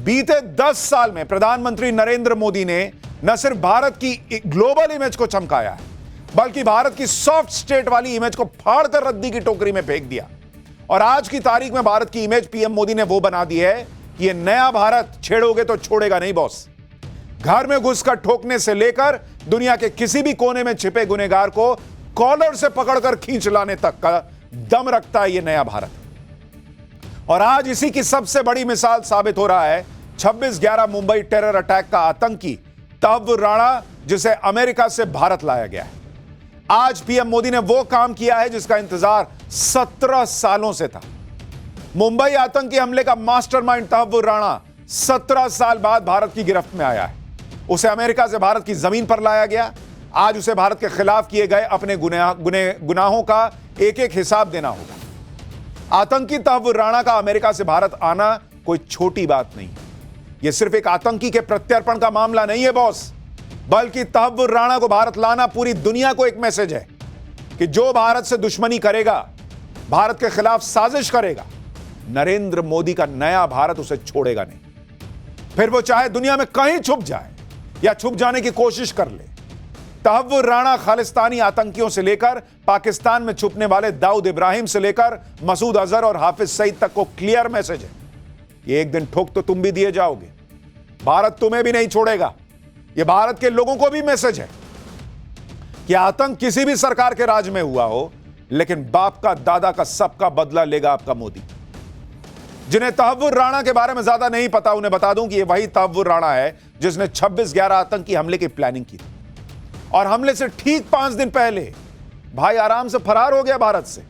बीते 10 साल में प्रधानमंत्री नरेंद्र मोदी ने न सिर्फ भारत की ग्लोबल इमेज को चमकाया है, बल्कि भारत की सॉफ्ट स्टेट वाली इमेज को फाड़कर रद्दी की टोकरी में फेंक दिया। और आज की तारीख में भारत की इमेज पीएम मोदी ने वो बना दी है कि ये नया भारत छेड़ोगे तो छोड़ेगा नहीं बॉस। घर में घुसकर ठोकने से लेकर दुनिया के किसी भी कोने में छिपे गुनहगार को कॉलर से पकड़कर खींच लाने तक का दम रखता है ये नया भारत। और आज इसी की सबसे बड़ी मिसाल साबित हो रहा है 26/11 मुंबई टेरर अटैक का आतंकी तहव्वुर राणा, जिसे अमेरिका से भारत लाया गया है। आज पीएम मोदी ने वो काम किया है जिसका इंतजार 17 सालों से था। मुंबई आतंकी हमले का मास्टरमाइंड तहव्वुर राणा 17 साल बाद भारत की गिरफ्त में आया है। उसे अमेरिका से भारत की जमीन पर लाया गया। आज उसे भारत के खिलाफ किए गए अपने गुनाहों का एक एक हिसाब देना होगा। आतंकी तहव्वुर राणा का अमेरिका से भारत आना कोई छोटी बात नहीं है। यह सिर्फ एक आतंकी के प्रत्यर्पण का मामला नहीं है बॉस, बल्कि तहव्वुर राणा को भारत लाना पूरी दुनिया को एक मैसेज है कि जो भारत से दुश्मनी करेगा, भारत के खिलाफ साजिश करेगा, नरेंद्र मोदी का नया भारत उसे छोड़ेगा नहीं। फिर वो चाहे दुनिया में कहीं छुप जाए या छुप जाने की कोशिश कर ले। तहव्वुर राणा खालिस्तानी आतंकियों से लेकर पाकिस्तान में छुपने वाले दाऊद इब्राहिम से लेकर मसूद अजहर और हाफिज सईद तक को क्लियर मैसेज है, ये एक दिन ठोक तो तुम भी दिए जाओगे, भारत तुम्हें भी नहीं छोड़ेगा। ये भारत के लोगों को भी मैसेज है कि आतंक किसी भी सरकार के राज में हुआ हो, लेकिन बाप का दादा का सबका बदला लेगा आपका मोदी। जिन्हें तहव्वुर राणा के बारे में ज्यादा नहीं पता, उन्हें बता दूं कि ये वही तहव्वुर राणा है जिसने 26/11 आतंकी हमले की प्लानिंग की थी। और हमले से ठीक 5 दिन पहले भाई आराम से फरार हो गया भारत से।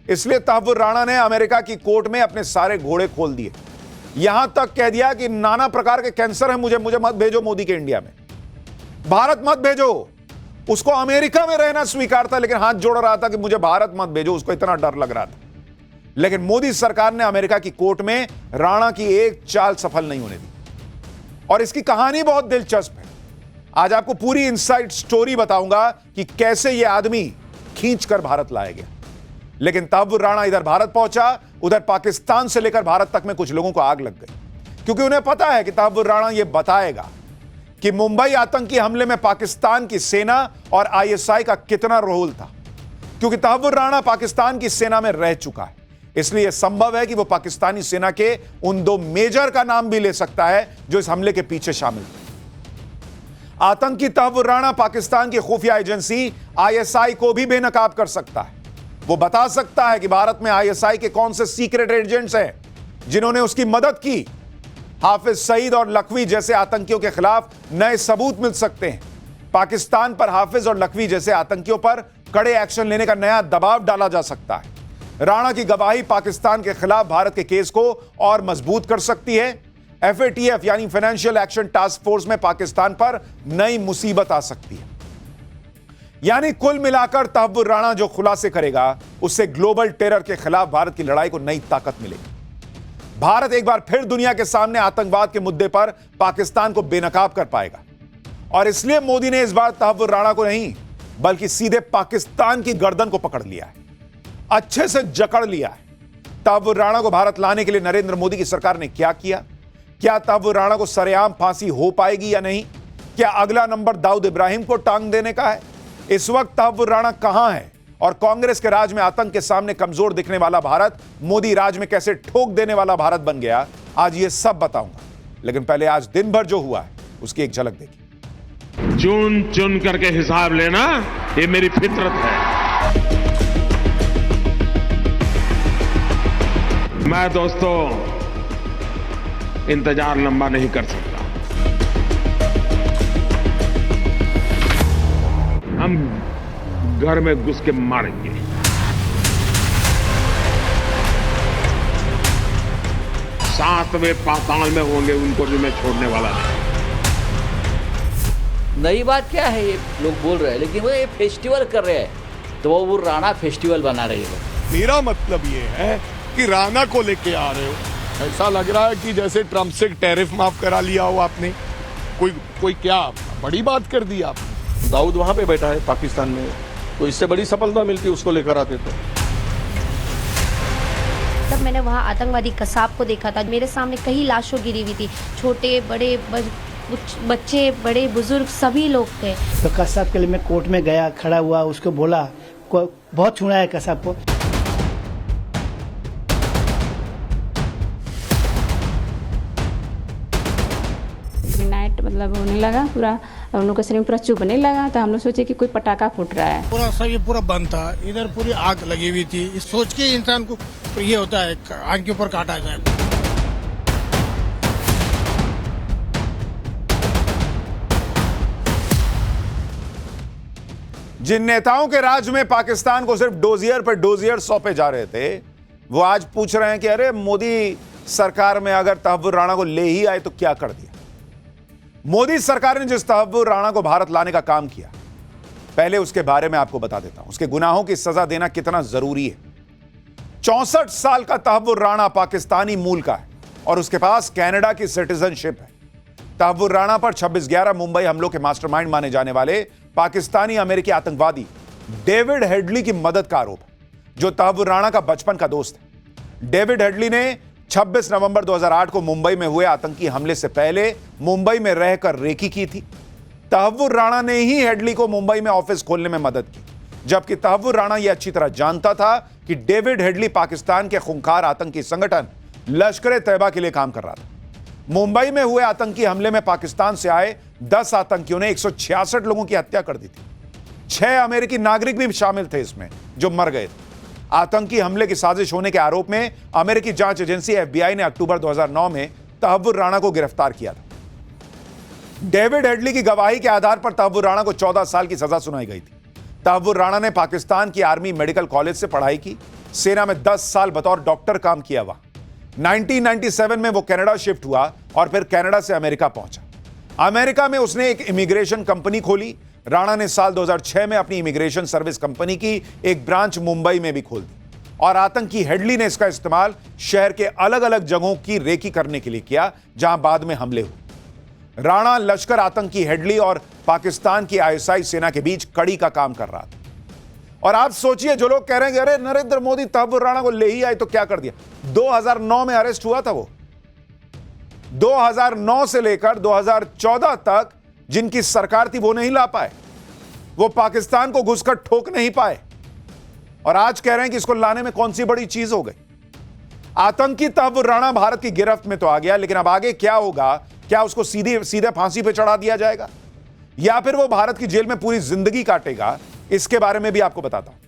इसलिए तहव्वुर राणा ने अमेरिका की कोर्ट में अपने सारे घोड़े खोल दिए। यहां तक कह दिया कि नाना प्रकार के कैंसर है, मुझे मत भेजो मोदी के इंडिया में, भारत मत भेजो। उसको अमेरिका में रहना स्वीकार था, लेकिन हाथ जोड़ रहा था कि मुझे भारत मत भेजो, उसको इतना डर लग रहा था। लेकिन मोदी सरकार ने अमेरिका की कोर्ट में राणा की एक चाल सफल नहीं होने दी। और इसकी कहानी बहुत दिलचस्प है। आज आपको पूरी इनसाइड स्टोरी बताऊंगा कि कैसे यह आदमी खींचकर भारत लाया गया। लेकिन तहव्वुर राणा इधर भारत पहुंचा, उधर पाकिस्तान से लेकर भारत तक में कुछ लोगों को आग लग गई, क्योंकि उन्हें पता है कि तहव्वुर राणा यह बताएगा कि मुंबई आतंकी हमले में पाकिस्तान की सेना और आईएसआई का कितना रोल था। क्योंकि तहव्वुर राणा पाकिस्तान की सेना में रह चुका है, इसलिए यह संभव है कि वो पाकिस्तानी सेना के उन 2 मेजर का नाम भी ले सकता है जो इस हमले के पीछे शामिल थे। आतंकी तहव्वुर राणा पाकिस्तान की खुफिया एजेंसी आईएसआई को भी बेनकाब कर सकता है। वो बता सकता है कि भारत में आईएसआई के कौन से सीक्रेट एजेंट्स हैं जिन्होंने उसकी मदद की। हाफिज सईद और लखवी जैसे आतंकियों के खिलाफ नए सबूत मिल सकते हैं। पाकिस्तान पर हाफिज और लखवी जैसे आतंकियों पर कड़े एक्शन लेने का नया दबाव डाला जा सकता है। राणा की गवाही पाकिस्तान के खिलाफ भारत के केस को और मजबूत कर सकती है। FATF यानी फाइनेंशियल एक्शन टास्क फोर्स में पाकिस्तान पर नई मुसीबत आ सकती है। यानी कुल मिलाकर तहव्वुर राणा जो खुलासे करेगा, उससे ग्लोबल टेरर के खिलाफ भारत की लड़ाई को नई ताकत मिलेगी। भारत एक बार फिर दुनिया के सामने आतंकवाद के मुद्दे पर पाकिस्तान को बेनकाब कर पाएगा। और इसलिए मोदी ने इस बार तहव्वुर राणा को नहीं, बल्कि सीधे पाकिस्तान की गर्दन को पकड़ लिया है, अच्छे से जकड़ लिया है। तहव्वुर राणा को भारत लाने के लिए नरेंद्र मोदी की सरकार ने क्या किया? क्या तहव्वुर राणा को सरेआम फांसी हो पाएगी या नहीं? क्या अगला नंबर दाऊद इब्राहिम को टांग देने का है? इस वक्त तहव्वुर राणा कहां है? और कांग्रेस के राज में आतंक के सामने कमजोर दिखने वाला भारत मोदी राज में कैसे ठोक देने वाला भारत बन गया, आज ये सब बताऊंगा। लेकिन पहले आज दिन भर जो हुआ है उसकी एक झलक देखिए। चुन चुन करके हिसाब लेना, ये मेरी फितरत है। मैं दोस्तों इंतजार लंबा नहीं कर सकता। हम घर में घुस के मारेंगे। सातवें पाताल में होंगे उनको भी मैं छोड़ने वाला नहीं। नई बात क्या है, ये लोग बोल रहे हैं, लेकिन वो ये फेस्टिवल कर रहे हैं, तो वो राणा फेस्टिवल बना रही है। मेरा मतलब ये है कि राणा को लेके आ रहे हो, ऐसा लग रहा है कि जैसे ट्रम्प से टैरिफ माफ करा लिया हो आपने। कोई क्या बड़ी बात कर दी आपने? दाऊद वहां पे बैठा है पाकिस्तान में, तो इससे बड़ी सफलता मिलती उसको लेकर आते तो। तब मैंने वहाँ आतंकवादी कसाब को देखा था। मेरे सामने कई लाशों गिरी हुई थी, छोटे बड़े बच्चे बड़े बुजुर्ग सभी लोग थे। तो कसाब के लिए मैं कोर्ट में गया, खड़ा हुआ, उसको बोला बहुत छुड़ा है कसाब को। नाइट मतलब होने लगा पूरा, हम लोग के शरीर में पूरा चुभने लगा, तो हम लोग सोचे कि कोई पटाखा फूट रहा है। पूरा सब ये पूरा बंद था, इधर पूरी आग लगी हुई थी। इस सोच के इंसान को ये होता है आग के ऊपर काटा जाए। जिन नेताओं के राज में पाकिस्तान को सिर्फ डोजियर पर डोजियर सौंपे जा रहे थे, वो आज पूछ रहे हैं कि अरे मोदी सरकार में अगर तहव्वुर राणा को ले ही आए तो क्या कर दिया। मोदी सरकार ने जिस तहव्वुर राणा को भारत लाने का काम किया, पहले उसके बारे में आपको बता देता हूं, उसके गुनाहों की सजा देना कितना जरूरी है। 64 साल का तहव्वुर राणा पाकिस्तानी मूल का है और उसके पास कनाडा की सिटीजनशिप है। तहव्वुर राणा पर 26/11 मुंबई हमलों के मास्टरमाइंड माने जाने वाले पाकिस्तानी अमेरिकी आतंकवादी डेविड हेडली की मदद का आरोप है, जो तहव्वुर राणा का बचपन का दोस्त है। डेविड हेडली ने 26 नवंबर 2008 को मुंबई में हुए आतंकी हमले से पहले मुंबई में रहकर रेकी की थी। तहव्वुर राणा ने ही हेडली को मुंबई में ऑफिस खोलने में मदद की, जबकि तहव्वुर राणा यह अच्छी तरह जानता था कि डेविड हेडली पाकिस्तान के खूंखार आतंकी संगठन लश्कर-ए-तैयबा के लिए काम कर रहा था। मुंबई में हुए आतंकी हमले में पाकिस्तान से आए 10 आतंकियों ने 166 लोगों की हत्या कर दी थी। 6 अमेरिकी नागरिक भी शामिल थे इसमें, जो मर गए थे। आतंकी हमले की साजिश होने के आरोप में अमेरिकी जांच एजेंसी FBI ने अक्टूबर 2009 में तहव्वुर राणा को गिरफ्तार किया था। डेविड हेडली की गवाही के आधार पर तहव्वुर राणा को 14 साल की सजा सुनाई गई थी। तहव्वुर राणा ने पाकिस्तान की आर्मी मेडिकल कॉलेज से पढ़ाई की, सेना में 10 साल बतौर डॉक्टर काम किया हुआ। 1997 में वो कनाडा शिफ्ट हुआ और फिर कनाडा से अमेरिका पहुंचा। अमेरिका में उसने एक इमिग्रेशन कंपनी खोली। राणा ने साल 2006 में अपनी इमिग्रेशन सर्विस कंपनी की एक ब्रांच मुंबई में भी खोल दी और आतंकी हेडली ने इसका इस्तेमाल शहर के अलग अलग जगहों की रेकी करने के लिए किया, जहां बाद में हमले हुए। राणा लश्कर आतंकी हेडली और पाकिस्तान की ISI सेना के बीच कड़ी का काम कर रहा था। और आप सोचिए, जो लोग कह रहे हैं कि अरे नरेंद्र मोदी तहव्वुर राणा को ले ही आए तो क्या कर दिया। 2009 में अरेस्ट हुआ था वो। 2009 से लेकर 2014 तक जिनकी सरकार थी वो नहीं ला पाए, वो पाकिस्तान को घुसकर ठोक नहीं पाए, और आज कह रहे हैं कि इसको लाने में कौन सी बड़ी चीज हो गई। आतंकी तहव्वुर राणा भारत की गिरफ्त में तो आ गया, लेकिन अब आगे क्या होगा? क्या उसको सीधे फांसी पे चढ़ा दिया जाएगा या फिर वो भारत की जेल में पूरी जिंदगी काटेगा? इसके बारे में भी आपको बताता हूं,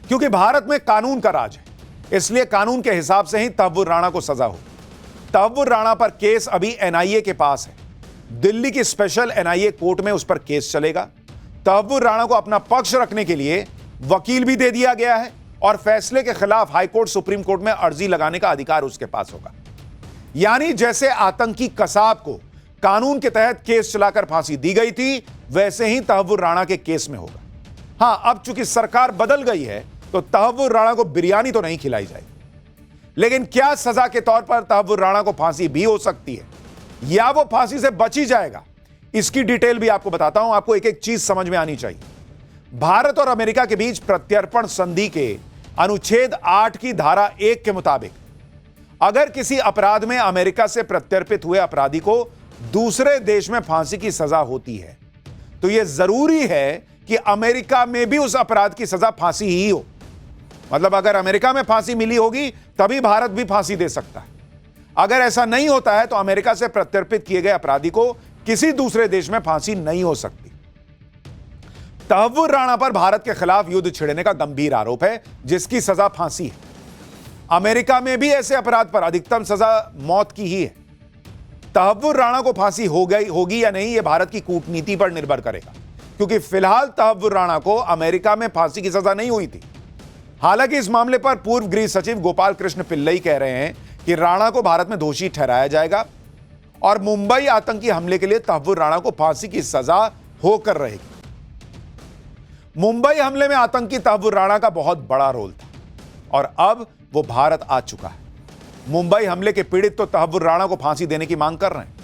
क्योंकि भारत में कानून का राज है, इसलिए कानून के हिसाब से ही तहव्वुर राणा को सजा हो। तहव्वुर राणा पर केस अभी NIA के पास है। दिल्ली की स्पेशल NIA कोर्ट में उस पर केस चलेगा। तहव्वुर राणा को अपना पक्ष रखने के लिए वकील भी दे दिया गया है और फैसले के खिलाफ हाईकोर्ट, सुप्रीम कोर्ट में अर्जी लगाने का अधिकार उसके पास होगा। यानी जैसे आतंकी कसाब को कानून के तहत केस चलाकर फांसी दी गई थी, वैसे ही तहव्वुर राणा के केस में होगा। हां, अब चूंकि सरकार बदल गई है तो तहव्वुर राणा को बिरयानी तो नहीं खिलाई जाएगी, लेकिन क्या सजा के तौर पर तहव्वुर राणा को फांसी भी हो सकती है या वो फांसी से बच ही जाएगा, इसकी डिटेल भी आपको बताता हूं। आपको एक एक चीज समझ में आनी चाहिए। भारत और अमेरिका के बीच प्रत्यर्पण संधि के अनुच्छेद 8 की धारा 1 के मुताबिक अगर किसी अपराध में अमेरिका से प्रत्यर्पित हुए अपराधी को दूसरे देश में फांसी की सजा होती है, तो यह जरूरी है कि अमेरिका में भी उस अपराध की सजा फांसी ही हो। मतलब अगर अमेरिका में फांसी मिली होगी तभी भारत भी फांसी दे सकता है। अगर ऐसा नहीं होता है तो अमेरिका से प्रत्यर्पित किए गए अपराधी को किसी दूसरे देश में फांसी नहीं हो सकती। तहव्वुर राणा पर भारत के खिलाफ युद्ध छेड़ने का गंभीर आरोप है, जिसकी सजा फांसी है। अमेरिका में भी ऐसे अपराध पर अधिकतम सजा मौत की ही है। तहव्वुर राणा को फांसी होगी या नहीं, यह भारत की कूटनीति पर निर्भर करेगा, क्योंकि फिलहाल तहव्वुर राणा को अमेरिका में फांसी की सजा नहीं हुई थी। हालांकि इस मामले पर पूर्व गृह सचिव गोपाल कृष्ण पिल्लई कह रहे हैं कि राणा को भारत में दोषी ठहराया जाएगा और मुंबई आतंकी हमले के लिए तहव्वुर राणा को फांसी की सजा होकर रहेगी। मुंबई हमले में आतंकी तहव्वुर राणा का बहुत बड़ा रोल था और अब वो भारत आ चुका है। मुंबई हमले के पीड़ित तो तहव्वुर राणा को फांसी देने की मांग कर रहे हैं।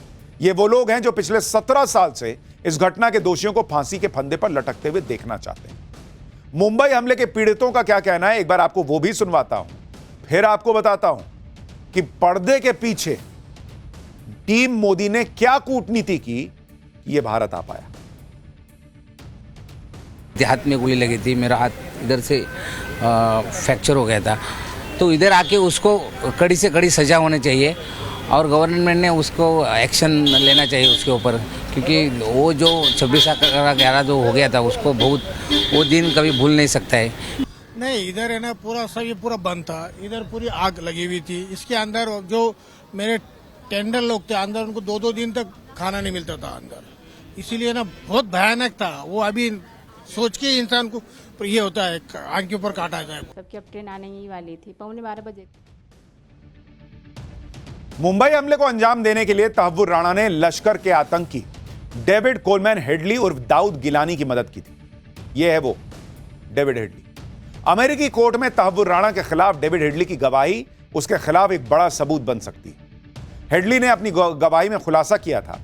ये वो लोग हैं जो पिछले 17 साल से इस घटना के दोषियों को फांसी के फंदे पर लटकते हुए देखना चाहते हैं। मुंबई हमले के पीड़ितों का क्या कहना है, एक बार आपको वो भी सुनवाता हूं, फिर आपको बताता हूं कि पर्दे के पीछे टीम मोदी ने क्या कूटनीति की कि यह भारत आ पाया। हाथ में गोली लगी थी, मेरा हाथ इधर से फ्रैक्चर हो गया था, तो इधर आके उसको कड़ी से कड़ी सजा होनी चाहिए और गवर्नमेंट ने उसको एक्शन लेना चाहिए उसके ऊपर, क्योंकि वो जो 26/11 जो हो गया था उसको बहुत, वो दिन कभी भूल नहीं सकता है। नहीं, इधर है ना पूरा सब ये पूरा बंद था, इधर पूरी आग लगी हुई थी। इसके अंदर जो मेरे टेंडर लोग थे अंदर, उनको 2-2 दिन तक खाना नहीं मिलता था अंदर, इसीलिए ना बहुत भयानक था वो। अभी सोच के इंसान को ये होता है, आंख के ऊपर काटा जाए। सबकी अब ट्रेन आने ही वाली थी, 12:15 बजे। मुंबई हमले को अंजाम देने के लिए तहव्वुर राणा ने लश्कर के आतंकी डेविड कोलमैन हेडली उर्फ दाऊद गिलानी की मदद की थी। यह है वो डेविड हेडली। अमेरिकी कोर्ट में तहव्वुर राणा के खिलाफ डेविड हेडली की गवाही उसके खिलाफ एक बड़ा सबूत बन सकती है। हेडली ने अपनी गवाही में खुलासा किया था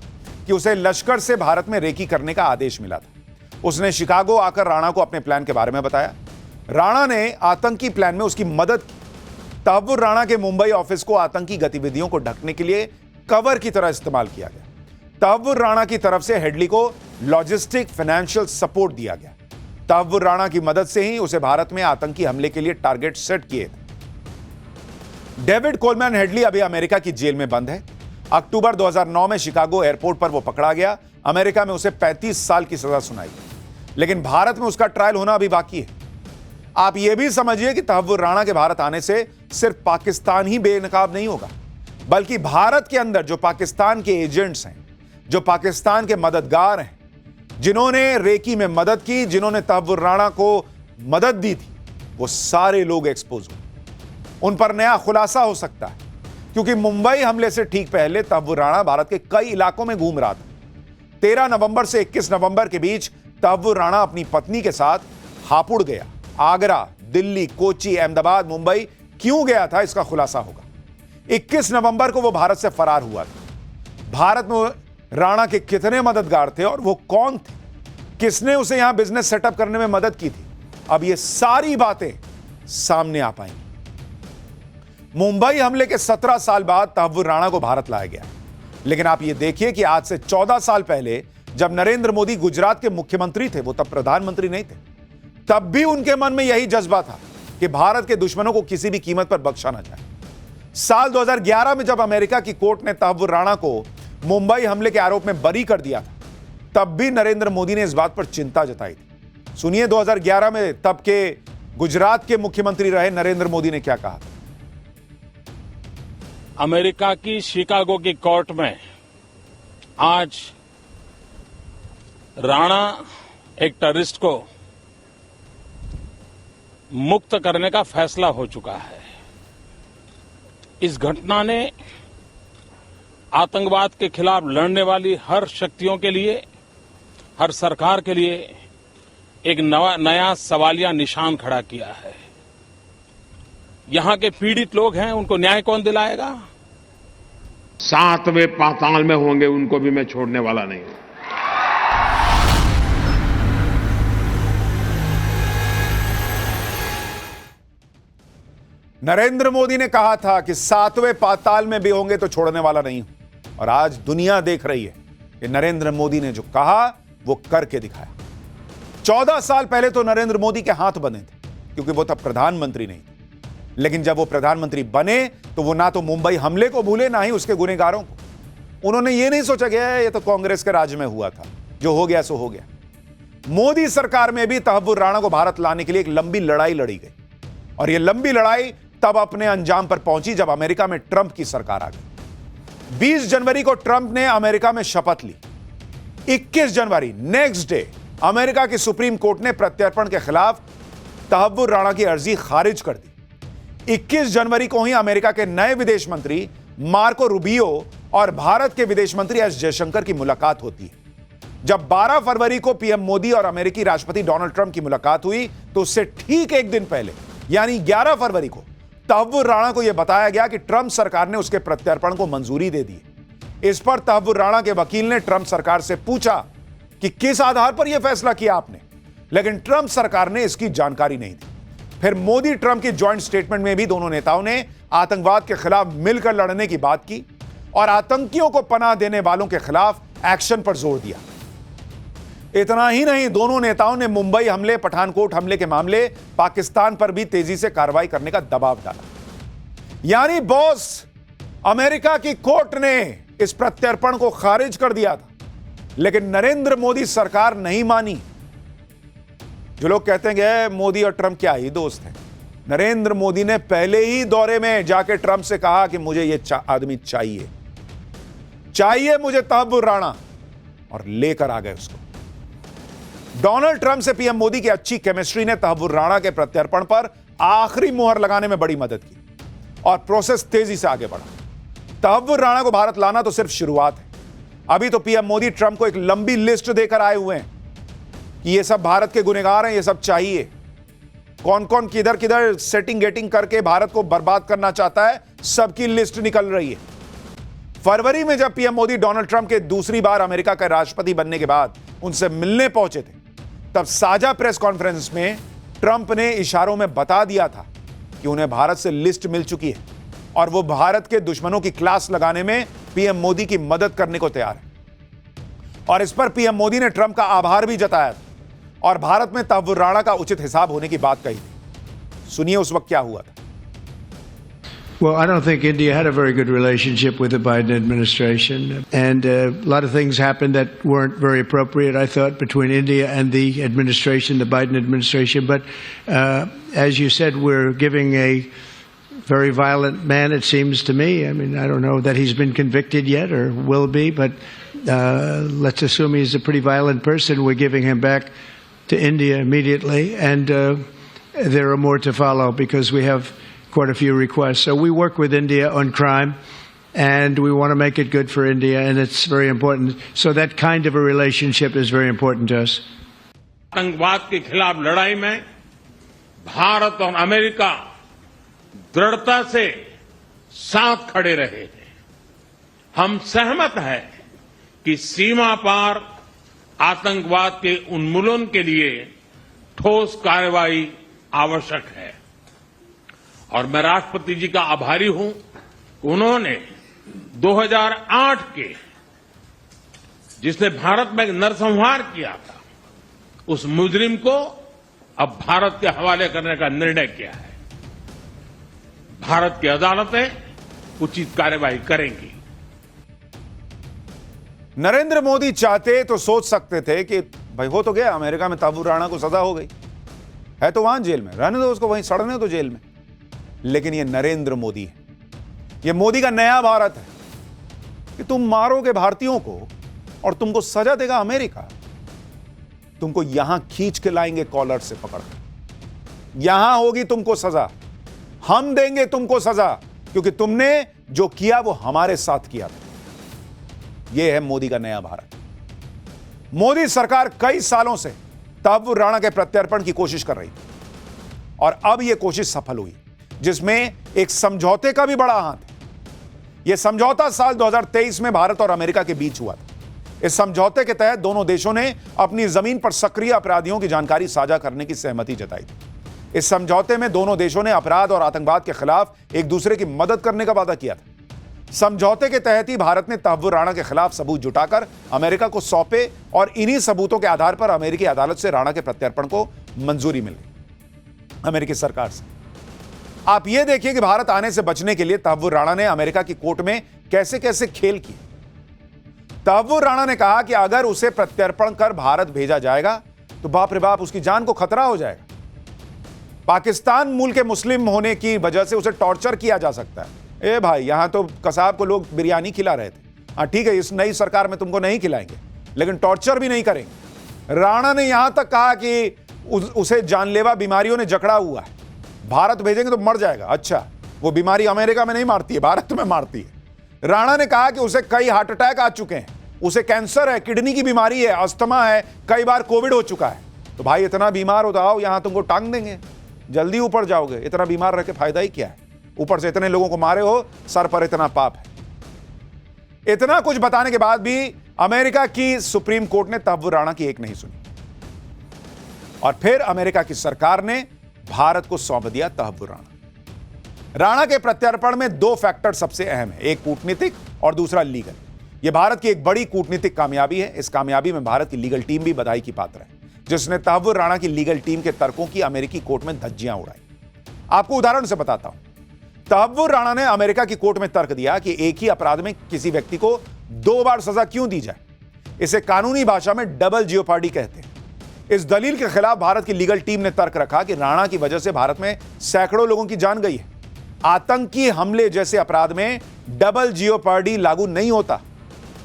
कि उसे लश्कर से भारत में रेकी करने का आदेश मिला था। उसने शिकागो आकर राणा को अपने प्लान के बारे में बताया। राणा ने आतंकी प्लान में उसकी मदद की। तहव्वुर राणा के मुंबई ऑफिस को आतंकी गतिविधियों को ढकने के लिए कवर की तरह इस्तेमाल किया गया। तहव्वुर राणा की तरफ से हेडली को लॉजिस्टिक फाइनेंशियल सपोर्ट दिया गया। तहव्वुर राणा की मदद से ही उसे भारत में आतंकी हमले के लिए टारगेट सेट किए थे। डेविड कोलमैन हेडली अभी अमेरिका की जेल में बंद है। अक्टूबर 2009 में शिकागो एयरपोर्ट पर वो पकड़ा गया। अमेरिका में उसे 35 साल की सजा सुनाई, लेकिन भारत में उसका ट्रायल होना अभी बाकी है। आप यह भी समझिए कि तहव्वुर राणा के भारत आने से सिर्फ पाकिस्तान ही बेनकाब नहीं होगा, बल्कि भारत के अंदर जो पाकिस्तान के एजेंट्स हैं, जो पाकिस्तान के मददगार हैं, जिन्होंने रेकी में मदद की, जिन्होंने तहव्वुर राणा को मदद दी थी, वो सारे लोग एक्सपोज हो। उन पर नया खुलासा हो सकता है, क्योंकि मुंबई हमले से ठीक पहले तहव्वुर राणा भारत के कई इलाकों में घूम रहा था। 13 नवंबर से 21 नवंबर के बीच तहव्वुर राणा अपनी पत्नी के साथ हापुड़ गया। आगरा, दिल्ली, कोची, अहमदाबाद, मुंबई क्यों गया था, इसका खुलासा होगा। 21 नवंबर को वो भारत से फरार हुआ था। भारत में राणा के कितने मददगार थे और वो कौन थे, किसने उसे यहां बिजनेस सेटअप करने में मदद की थी, अब ये सारी बातें सामने आ पाएंगी। मुंबई हमले के 17 साल बाद तहव्वुर राणा को भारत लाया गया। लेकिन आप ये देखिए कि आज से 14 साल पहले जब नरेंद्र मोदी गुजरात के मुख्यमंत्री थे, वो तब प्रधानमंत्री नहीं थे, तब भी उनके मन में यही जज्बा था कि भारत के दुश्मनों को किसी भी कीमत पर बख्शा ना जाए। साल 2011 में जब अमेरिका की कोर्ट ने तहव्वुर राणा को मुंबई हमले के आरोप में बरी कर दिया था, तब भी नरेंद्र मोदी ने इस बात पर चिंता जताई थी। सुनिए 2011 में तब के गुजरात के मुख्यमंत्री रहे नरेंद्र मोदी ने क्या कहा। अमेरिका की शिकागो की कोर्ट में आज राणा एक टेररिस्ट को मुक्त करने का फैसला हो चुका है। इस घटना ने आतंकवाद के खिलाफ लड़ने वाली हर शक्तियों के लिए, हर सरकार के लिए एक नया सवालिया निशान खड़ा किया है। यहां के पीड़ित लोग हैं, उनको न्याय कौन दिलाएगा? 7वें पाताल में होंगे, उनको भी मैं छोड़ने वाला नहीं हूं। नरेंद्र मोदी ने कहा था कि 7वें पाताल में भी होंगे तो छोड़ने वाला नहीं हूं, और आज दुनिया देख रही है कि नरेंद्र मोदी ने जो कहा वो करके दिखाया। 14 साल पहले तो नरेंद्र मोदी के हाथ बंधे थे, क्योंकि वो तब प्रधानमंत्री नहीं थे। लेकिन जब वो प्रधानमंत्री बने तो वो ना तो मुंबई हमले को भूले, ना ही उसके गुनहगारों को। उन्होंने ये नहीं सोचा कि ये तो कांग्रेस के राज में हुआ था, जो हो गया सो हो गया। मोदी सरकार में भी तहव्वुर राणा को भारत लाने के लिए एक लंबी लड़ाई लड़ी गई, और यह लंबी लड़ाई तब अपने अंजाम पर पहुंची जब अमेरिका में ट्रंप की सरकार आ गई। 20 जनवरी को ट्रंप ने अमेरिका में शपथ ली। 21 जनवरी नेक्स्ट डे अमेरिका की सुप्रीम कोर्ट ने प्रत्यर्पण के खिलाफ तहव्वुर राणा की अर्जी खारिज कर दी। 21 जनवरी को ही अमेरिका के नए विदेश मंत्री मार्को रूबियो और भारत के विदेश मंत्री एस जयशंकर की मुलाकात होती है। जब 12 फरवरी को पीएम मोदी और अमेरिकी राष्ट्रपति डोनाल्ड ट्रंप की मुलाकात हुई, तो उससे ठीक एक दिन पहले यानी 11 फरवरी को तहव्वुर राणा को यह बताया गया कि ट्रंप सरकार ने उसके प्रत्यर्पण को मंजूरी दे दी। इस पर तहव्वुर राणा के वकील ने ट्रंप सरकार से पूछा कि किस आधार पर यह फैसला किया आपने, लेकिन ट्रंप सरकार ने इसकी जानकारी नहीं दी। फिर मोदी ट्रंप की जॉइंट स्टेटमेंट में भी दोनों नेताओं ने आतंकवाद के खिलाफ मिलकर लड़ने की बात की और आतंकियों को पनाह देने वालों के खिलाफ एक्शन पर जोर दिया। इतना ही नहीं, दोनों नेताओं ने मुंबई हमले, पठानकोट हमले के मामले पाकिस्तान पर भी तेजी से कार्रवाई करने का दबाव डाला। यानी बॉस, अमेरिका की कोर्ट ने इस प्रत्यर्पण को खारिज कर दिया था, लेकिन नरेंद्र मोदी सरकार नहीं मानी। जो लोग कहते हैं कि मोदी और ट्रंप क्या ही दोस्त हैं, नरेंद्र मोदी ने पहले ही दौरे में जाके ट्रंप से कहा कि मुझे ये आदमी चाहिए मुझे तहव्वुर राणा, और लेकर आ गए उसको। डोनाल्ड ट्रंप से पीएम मोदी की अच्छी केमिस्ट्री ने तहव्वुर राणा के प्रत्यर्पण पर आखिरी मुहर लगाने में बड़ी मदद की और प्रोसेस तेजी से आगे बढ़ा। तहव्वुर राणा को भारत लाना तो सिर्फ शुरुआत है। अभी तो पीएम मोदी ट्रंप को एक लंबी लिस्ट देकर आए हुए हैं कि ये सब भारत के गुनहगार हैं, ये सब चाहिए। कौन कौन किधर किधर सेटिंग गेटिंग करके भारत को बर्बाद करना चाहता है, सबकी लिस्ट निकल रही है। फरवरी में जब पीएम मोदी डोनाल्ड ट्रंप के दूसरी बार अमेरिका के राष्ट्रपति बनने के बाद उनसे मिलने पहुंचे थे, तब साझा प्रेस कॉन्फ्रेंस में ट्रंप ने इशारों में बता दिया था कि उन्हें भारत से लिस्ट मिल चुकी है और वो भारत के दुश्मनों की क्लास लगाने में पीएम मोदी की मदद करने को तैयार है। और इस पर पीएम मोदी ने ट्रंप का आभार भी जताया था और भारत में तहव्वुर राणा का उचित हिसाब होने की बात कही थी। सुनिए उस वक्त क्या हुआ था। Well, I don't think India had a very good relationship with the Biden administration, and a lot of things happened that weren't very appropriate, I thought, between India and the administration, the Biden administration. But as you said, we're giving a very violent man, it seems to me. I mean, I don't know that he's been convicted yet or will be, but let's assume he's a pretty violent person. We're giving him back to India immediately, and there are more to follow because we have quite a few requests. So we work with India on crime, and we want to make it good for India, and it's very important. So that kind of a relationship is very important to us. आतंकवाद के खिलाफ लड़ाई में भारत और America दृढ़ता से साथ खड़े रहे हैं। हम सहमत हैं कि सीमा पार आतंकवाद के उन्मूलन के लिए ठोस कार्रवाई आवश्यक है और मैं राष्ट्रपति जी का आभारी हूं। उन्होंने 2008 के जिसने भारत में नरसंहार किया था, उस मुजरिम को अब भारत के हवाले करने का निर्णय किया है। भारत की अदालतें उचित कार्रवाई करेंगी। नरेंद्र मोदी चाहते तो सोच सकते थे कि भाई हो तो गया, अमेरिका में तहव्वुर राणा को सजा हो गई है, तो वहां जेल में रहने दो उसको, वहीं सड़ने दो जेल में। लेकिन ये नरेंद्र मोदी है, ये मोदी का नया भारत है कि तुम मारोगे भारतीयों को और तुमको सजा देगा अमेरिका। तुमको यहां खींच के लाएंगे कॉलर से पकड़, यहां होगी तुमको सजा, हम देंगे तुमको सजा, क्योंकि तुमने जो किया वो हमारे साथ किया था। यह है मोदी का नया भारत। मोदी सरकार कई सालों से तहव्वुर राणा के प्रत्यर्पण की कोशिश कर रही थी और अब यह कोशिश सफल हुई, जिसमें एक समझौते का भी बड़ा हाथ है। यह समझौता साल 2023 में भारत और अमेरिका के बीच हुआ था। इस समझौते के तहत दोनों देशों ने अपनी जमीन पर सक्रिय अपराधियों की जानकारी साझा करने की सहमति जताई थी। इस समझौते में दोनों देशों ने अपराध और आतंकवाद के खिलाफ एक दूसरे की मदद करने का वादा किया था। समझौते के तहत ही भारत ने तहव्वुर राणा के खिलाफ सबूत जुटाकर अमेरिका को सौंपे और इन्हीं सबूतों के आधार पर अमेरिकी अदालत से राणा के प्रत्यर्पण को मंजूरी मिल गई अमेरिकी सरकार से। आप यह देखिए कि भारत आने से बचने के लिए तहव्वुर राणा ने अमेरिका की कोर्ट में कैसे कैसे खेल किए। तहव्वुर राणा ने कहा कि अगर उसे प्रत्यर्पण कर भारत भेजा जाएगा तो बाप रे बाप, उसकी जान को खतरा हो जाएगा। पाकिस्तान मूल के मुस्लिम होने की वजह से उसे टॉर्चर किया जा सकता है। ए भाई, यहां तो कसाब को लोग बिरयानी खिला रहे थे, हाँ ठीक है, इस नई सरकार में तुमको नहीं खिलाएंगे, लेकिन टॉर्चर भी नहीं करेंगे। राणा ने यहां तक कहा कि उसे जानलेवा बीमारियों ने जकड़ा हुआ है, भारत भेजेंगे तो मर जाएगा। अच्छा, वो बीमारी अमेरिका में नहीं मारती है, भारत में मारती है। राणा ने कहा कि उसे कई हार्ट अटैक आ चुके हैं, उसे कैंसर है, किडनी की बीमारी है, अस्थमा है, कई बार कोविड हो चुका है। तो भाई इतना बीमार हो तो आओ, यहां तुमको टांग देंगे, जल्दी ऊपर जाओगे। इतना बीमार रह के फायदा ही क्या है? ऊपर से इतने लोगों को मारे हो, सर पर इतना पाप है। इतना कुछ बताने के बाद भी अमेरिका की सुप्रीम कोर्ट ने तहव्वुर राणा की एक नहीं सुनी और फिर अमेरिका की सरकार ने भारत को सौंप दिया तहव्वुर राणा। राणा के प्रत्यर्पण में दो फैक्टर सबसे अहम है, एक कूटनीतिक और दूसरा लीगल। यह भारत की एक बड़ी कूटनीतिक कामयाबी है। इस कामयाबी में भारत की लीगल टीम भी बधाई की पात्र है, जिसने तहव्वुर राणा की लीगल टीम के तर्कों की अमेरिकी कोर्ट में धज्जियां उड़ाई। आपको उदाहरण से बताता हूं। तहव्वुर राणा ने अमेरिका की कोर्ट में तर्क दिया कि एक ही अपराध में किसी व्यक्ति को 2 बार सजा क्यों दी जाए। इसे कानूनी भाषा में डबल जियोपार्डी कहते हैं। इस दलील के खिलाफ भारत की लीगल टीम ने तर्क रखा कि राणा की वजह से भारत में सैकड़ों लोगों की जान गई है। आतंकी हमले जैसे अपराध में डबल जियोपार्डी लागू नहीं होता।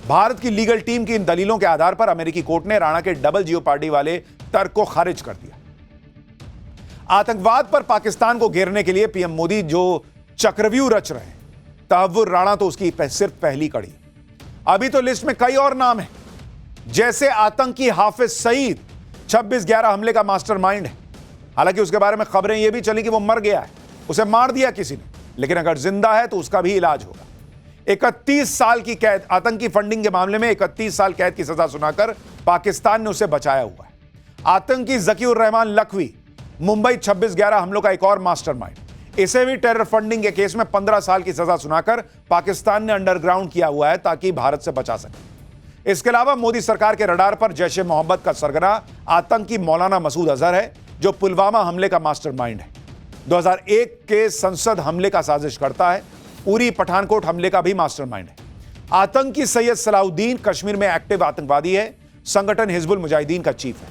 भारत की लीगल टीम की इन दलीलों के आधार पर अमेरिकी कोर्ट ने राणा के डबल जियोपार्डी वाले तर्क को खारिज कर दिया। आतंकवाद पर पाकिस्तान को घेरने के लिए पीएम मोदी जो चक्रव्यूह रच रहे हैं, तहव्वुर राणा तो उसकी सिर्फ पहली कड़ी। अभी तो लिस्ट में कई और नाम हैं, जैसे आतंकी हाफिज सईद 26/11 हमले का मास्टरमाइंड है। हालांकि उसके बारे में खबरें यह भी चली कि वो मर गया है, उसे मार दिया किसी ने, लेकिन अगर जिंदा है तो उसका भी इलाज होगा। 31 साल की कैद, आतंकी फंडिंग के मामले में 31 साल कैद की सजा सुनाकर पाकिस्तान ने उसे बचाया हुआ है। आतंकी ज़कीउर रहमान लखवी, मुंबई 26/11 हमलों का एक और मास्टरमाइंड, इसे भी टेरर फंडिंग के केस में 15 साल की सजा सुनाकर पाकिस्तान ने अंडरग्राउंड किया हुआ है ताकि भारत से बचा सके। इसके अलावा मोदी सरकार के रडार पर जैश ए मोहम्मद का सरगना आतंकी मौलाना मसूद अजहर है, जो पुलवामा हमले का मास्टरमाइंड है। 2001 के संसद हमले का साजिश करता है। उरी पठानकोट हमले का भी मास्टरमाइंड है। आतंकी सैयद सलाउद्दीन कश्मीर में एक्टिव आतंकवादी है, संगठन हिजबुल मुजाहिदीन का चीफ है।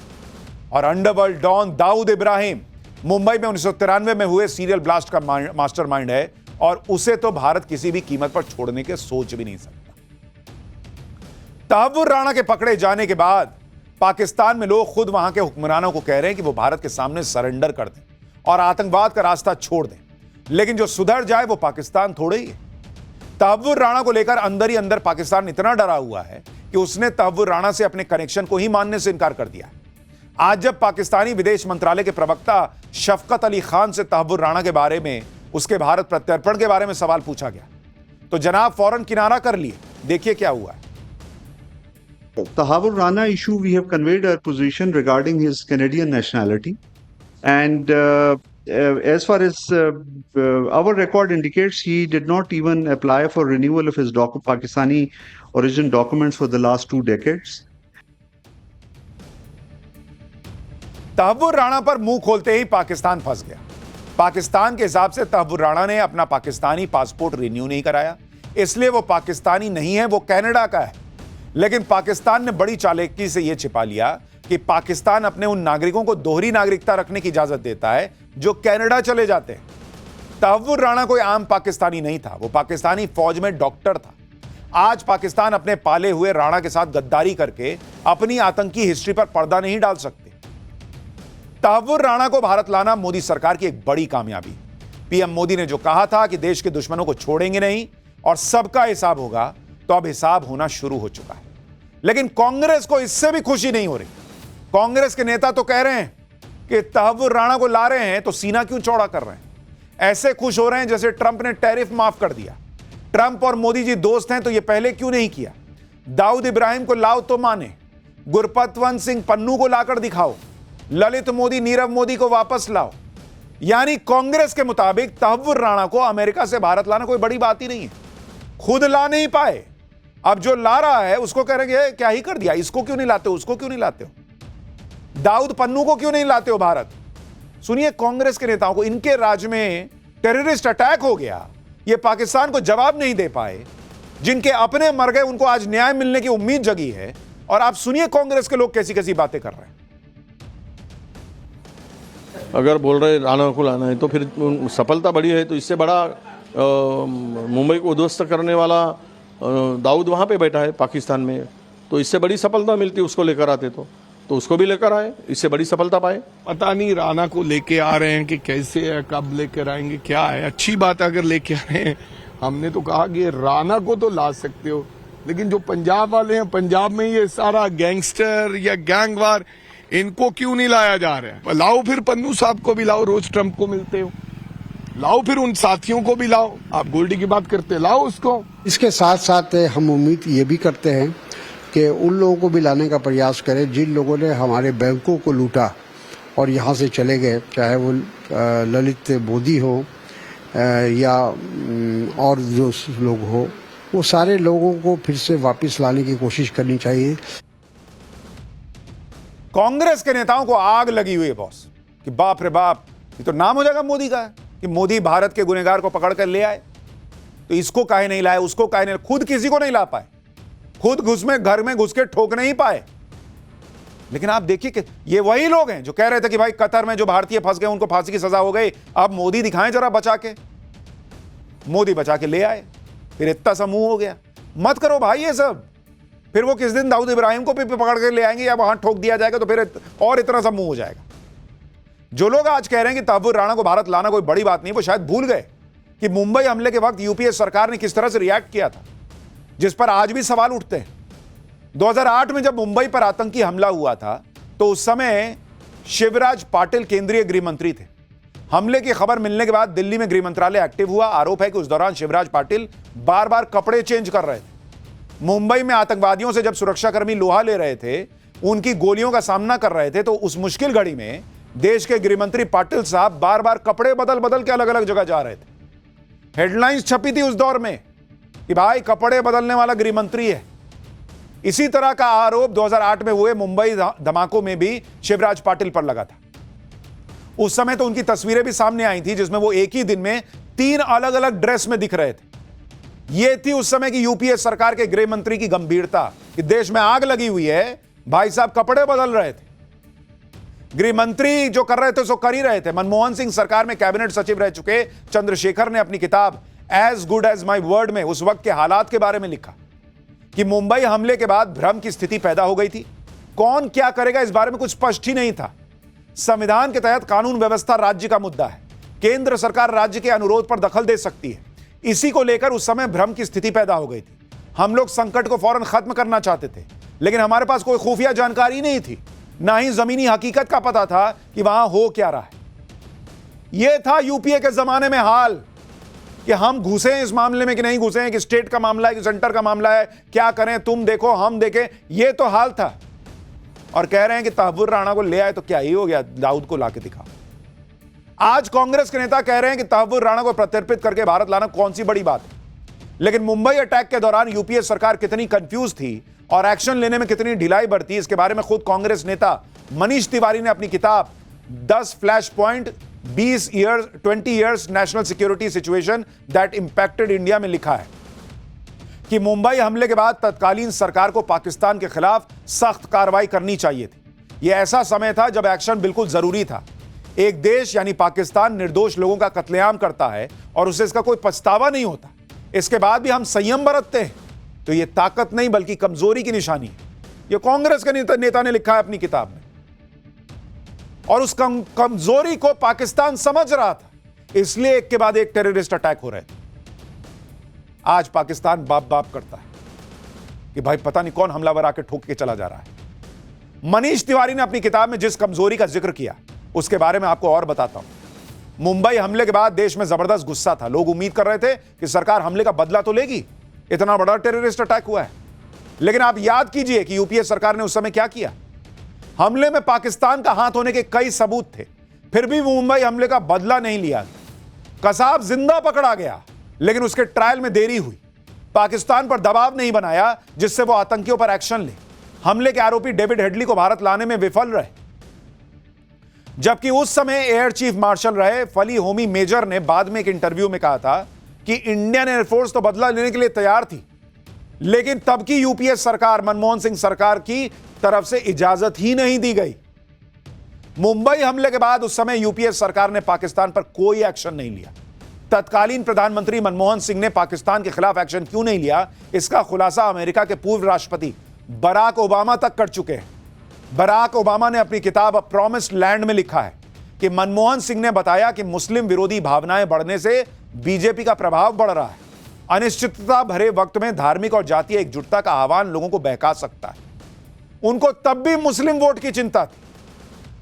और अंडरवर्ल्ड डॉन दाऊद इब्राहिम मुंबई में 1993 में हुए सीरियल ब्लास्ट का मास्टरमाइंड है, और उसे तो भारत किसी भी कीमत पर छोड़ने के सोच भी नहीं सकता। तहव्वुर राणा के पकड़े जाने के बाद पाकिस्तान में लोग खुद वहां के हुक्मरानों को कह रहे हैं कि वो भारत के सामने सरेंडर कर दें और आतंकवाद का रास्ता छोड़ दें, लेकिन जो सुधर जाए वो पाकिस्तान थोड़े ही है। तहव्वुर राणा को लेकर अंदर ही अंदर पाकिस्तान इतना डरा हुआ है कि उसने तहव्वुर राणा से अपने कनेक्शन को ही मानने से इनकार कर दिया। आज जब पाकिस्तानी विदेश मंत्रालय के प्रवक्ता शफकत अली खान से तहव्वुर राणा के बारे में, उसके भारत प्रत्यर्पण के बारे में सवाल पूछा गया, तो जनाब फौरन किनारा कर लिए। देखिए क्या हुआ है। Tawwur Rana issue, we have conveyed our position regarding his Canadian nationality, and as far as our record indicates, he did not even apply for renewal of his Pakistani origin documents for the last 2 decades. Tahawwur Rana पर मुंह खोलते ही पाकिस्तान फंस गया। पाकिस्तान के हिसाब से तहव्वुर राणा ने अपना पाकिस्तानी पासपोर्ट रिन्यू नहीं कराया, इसलिए वो पाकिस्तानी नहीं है, वो कनाडा का है। लेकिन पाकिस्तान ने बड़ी चालाकी से यह छिपा लिया कि पाकिस्तान अपने उन नागरिकों को दोहरी नागरिकता रखने की इजाजत देता है जो कनाडा चले जाते हैं। तहव्वुर राणा कोई आम पाकिस्तानी नहीं था, वो पाकिस्तानी फौज में डॉक्टर था। आज पाकिस्तान अपने पाले हुए राणा के साथ गद्दारी करके अपनी आतंकी हिस्ट्री पर पर्दा नहीं डाल सकते। तहव्वुर राणा को भारत लाना मोदी सरकार की एक बड़ी कामयाबी। पीएम मोदी ने जो कहा था कि देश के दुश्मनों को छोड़ेंगे नहीं और सबका हिसाब होगा, तो अब हिसाब होना शुरू हो चुका है। लेकिन कांग्रेस को इससे भी खुशी नहीं हो रही। कांग्रेस के नेता तो कह रहे हैं कि तहव्वुर राणा को ला रहे हैं तो सीना क्यों चौड़ा कर रहे हैं। ऐसे खुश हो रहे हैं जैसे ट्रंप ने टैरिफ माफ कर दिया। ट्रंप और मोदी जी दोस्त हैं तो यह पहले क्यों नहीं किया। दाऊद इब्राहिम को लाओ तो माने, गुरपतवंत सिंह पन्नू को लाकर दिखाओ, ललित मोदी नीरव मोदी को वापस लाओ। यानी कांग्रेस के मुताबिक तहव्वुर राणा को अमेरिका से भारत लाना कोई बड़ी बात ही नहीं है। खुद ला नहीं पाए, अब जो ला रहा है उसको कहेंगे क्या ही कर दिया, इसको क्यों नहीं लाते हो, उसको क्यों नहीं लाते हो, दाऊद पन्नू को क्यों नहीं लाते हो भारत। सुनिए कांग्रेस के नेताओं को, इनके राज्य में टेररिस्ट अटैक हो गया, ये पाकिस्तान को जवाब नहीं दे पाए, जिनके अपने मर गए उनको आज न्याय मिलने की उम्मीद जगी है, और आप सुनिए कांग्रेस के लोग कैसी कैसी बातें कर रहे हैं। अगर बोल रहे राणा को लाना है तो फिर सफलता बड़ी है, तो इससे बड़ा मुंबई को उद्ध्वस्त करने वाला दाऊद वहाँ पे बैठा है पाकिस्तान में, तो इससे बड़ी सफलता मिलती उसको लेकर आते तो उसको भी लेकर आए, इससे बड़ी सफलता पाए। पता नहीं राणा को लेके आ रहे हैं कि कैसे है, कब लेकर आएंगे, क्या है। अच्छी बात अगर लेके आ रहे हैं। हमने तो कहा कि राणा को तो ला सकते हो, लेकिन जो पंजाब वाले हैं, पंजाब में ये सारा गैंगस्टर या गैंगवार, इनको क्यों नहीं लाया जा रहा है। लाओ फिर पन्नू साहब को भी लाओ, रोज ट्रंप को मिलते हो, लाओ फिर उन साथियों को भी लाओ। आप गोल्डी की बात करते, लाओ उसको। इसके साथ साथ हम उम्मीद ये भी करते हैं कि उन लोगों को भी लाने का प्रयास करें जिन लोगों ने हमारे बैंकों को लूटा और यहाँ से चले गए, चाहे वो ललित मोदी हो या और जो लोग हो, वो सारे लोगों को फिर से वापस लाने की कोशिश करनी चाहिए। कांग्रेस के नेताओं को आग लगी हुई है बॉस कि बाप रे बाप, ये तो नाम हो जाएगा मोदी का कि मोदी भारत के गुनहगार को पकड़ कर ले आए, तो इसको काहे नहीं लाए, उसको काहे नहीं, खुद किसी को नहीं ला पाए, खुद घर में घुस के ठोक नहीं पाए। लेकिन आप देखिए कि ये वही लोग हैं जो कह रहे थे कि भाई कतर में जो भारतीय फंस गए उनको फांसी की सजा हो गई, अब मोदी दिखाएं जरा बचा के। मोदी बचा के ले आए, फिर इतना सा मुंह हो गया। मत करो भाई ये सब, फिर वो किस दिन दाऊद इब्राहिम को भी पकड़ के ले आएंगे या वहां ठोक दिया जाएगा तो फिर और इतना सा मुंह हो जाएगा। जो लोग आज कह रहे हैं कि तहव्वुर राणा को भारत लाना कोई बड़ी बात नहीं, वो शायद भूल गए कि मुंबई हमले के वक्त यूपीए सरकार ने किस तरह से रिएक्ट किया था, जिस पर आज भी सवाल उठते हैं। 2008 में जब मुंबई पर आतंकी हमला हुआ था तो उस समय शिवराज पाटिल केंद्रीय गृह मंत्री थे। हमले की खबर मिलने के बाद दिल्ली में गृह मंत्रालय एक्टिव हुआ। आरोप है कि उस दौरान शिवराज पाटिल बार बार कपड़े चेंज कर रहे थे। मुंबई में आतंकवादियों से जब सुरक्षाकर्मी लोहा ले रहे थे, उनकी गोलियों का सामना कर रहे थे, तो उस मुश्किल घड़ी में देश के गृह मंत्री पाटिल साहब बार बार कपड़े बदल बदल के अलग अलग जगह जा रहे थे। हेडलाइंस छपी थी उस दौर में कि भाई कपड़े बदलने वाला गृह मंत्री है। इसी तरह का आरोप 2008 में हुए मुंबई धमाकों में भी शिवराज पाटिल पर लगा था। उस समय तो उनकी तस्वीरें भी सामने आई थी जिसमें वो एक ही दिन में 3 अलग अलग ड्रेस में दिख रहे थे। यह थी उस समय की यूपीए सरकार के गृह मंत्री की गंभीरता कि देश में आग लगी हुई है, भाई साहब कपड़े बदल रहे थे। गृह मंत्री जो कर रहे थे सो कर ही रहे थे। मनमोहन सिंह सरकार में कैबिनेट सचिव रह चुके चंद्रशेखर ने अपनी किताब as good as my word में उस वक्त के हालात के बारे में लिखा कि मुंबई हमले के बाद भ्रम की स्थिति पैदा हो गई थी। कौन क्या करेगा इस बारे में कुछ स्पष्ट ही नहीं था। संविधान के तहत कानून व्यवस्था राज्य का मुद्दा है, केंद्र सरकार राज्य के अनुरोध पर दखल दे सकती है। इसी को लेकर उस समय भ्रम की स्थिति पैदा हो गई थी। हम लोग संकट को फौरन खत्म करना चाहते थे, लेकिन हमारे पास कोई खुफिया जानकारी नहीं थी, ना ही जमीनी हकीकत का पता था कि वहां हो क्या रहा है। यह था यूपीए के जमाने में हाल कि हम घुसे हैं इस मामले में कि नहीं घुसे हैं, कि स्टेट का मामला है कि सेंटर का मामला है, क्या करें, तुम देखो हम देखें, यह तो हाल था। और कह रहे हैं कि तहव्वुर राणा को ले आए तो क्या ही हो गया, दाऊद को लाके दिखा। आज कांग्रेस के नेता कह रहे हैं कि तहव्वुर राणा को प्रत्यर्पित करके भारत लाना कौन सी बड़ी बात है। लेकिन मुंबई अटैक के दौरान यूपीए सरकार कितनी कंफ्यूज थी और एक्शन लेने में कितनी ढिलाई बरती, इसके बारे में खुद कांग्रेस नेता मनीष तिवारी ने अपनी किताब 10 flash point 20 years national security situation that impacted India में लिखा है कि मुंबई हमले के बाद तत्कालीन सरकार को पाकिस्तान के खिलाफ सख्त कार्रवाई करनी चाहिए थी। यह ऐसा समय था जब एक्शन बिल्कुल जरूरी था। एक देश यानी पाकिस्तान निर्दोष लोगों का कत्लेआम करता है और उसे इसका कोई पछतावा नहीं होता, इसके बाद भी हम संयम बरतते हैं, तो यह ताकत नहीं बल्कि कमजोरी की निशानी है। यह कांग्रेस के नेता ने लिखा है अपनी किताब में। और उस कमजोरी को पाकिस्तान समझ रहा था, इसलिए एक के बाद एक टेररिस्ट अटैक हो रहे थे। आज पाकिस्तान बाप बाप करता है कि भाई पता नहीं कौन हमलावर आके ठोक के चला जा रहा है। मनीष तिवारी ने अपनी किताब में जिस कमजोरी का जिक्र किया उसके बारे में आपको और बताता हूं। मुंबई हमले के बाद देश में जबरदस्त गुस्सा था। लोग उम्मीद कर रहे थे कि सरकार हमले का बदला तो लेगी, इतना बड़ा टेररिस्ट अटैक हुआ है। लेकिन आप याद कीजिए कि यूपीए सरकार ने उस समय क्या किया। हमले में पाकिस्तान का हाथ होने के कई सबूत थे, फिर भी मुंबई हमले का बदला नहीं लिया। कसाब जिंदा पकड़ा गया, लेकिन उसके ट्रायल में देरी हुई। पाकिस्तान पर दबाव नहीं बनाया जिससे वो आतंकियों पर एक्शन ले। हमले के आरोपी डेविड हेडली को भारत लाने में विफल रहे। जबकि उस समय एयर चीफ मार्शल रहे फली होमी मेजर ने बाद में एक इंटरव्यू में कहा था कि इंडियन एयरफोर्स तो बदला लेने के लिए तैयार थी, लेकिन तब की यूपीए सरकार, मनमोहन सिंह सरकार की तरफ से इजाजत ही नहीं दी गई। मुंबई हमले के बाद उस समय यूपीए सरकार ने पाकिस्तान पर कोई एक्शन नहीं लिया। तत्कालीन प्रधानमंत्री मनमोहन सिंह ने पाकिस्तान के खिलाफ एक्शन क्यों नहीं लिया, इसका खुलासा अमेरिका के पूर्व राष्ट्रपति बराक ओबामा तक कर चुके हैं। बराक ओबामा ने अपनी किताब प्रॉमिस्ड लैंड में लिखा है कि मनमोहन सिंह ने बताया कि मुस्लिम विरोधी भावनाएं बढ़ने से बीजेपी का प्रभाव बढ़ रहा है। अनिश्चितता भरे वक्त में धार्मिक और जातीय एकजुटता का आह्वान लोगों को बहका सकता है। उनको तब भी मुस्लिम वोट की चिंता थी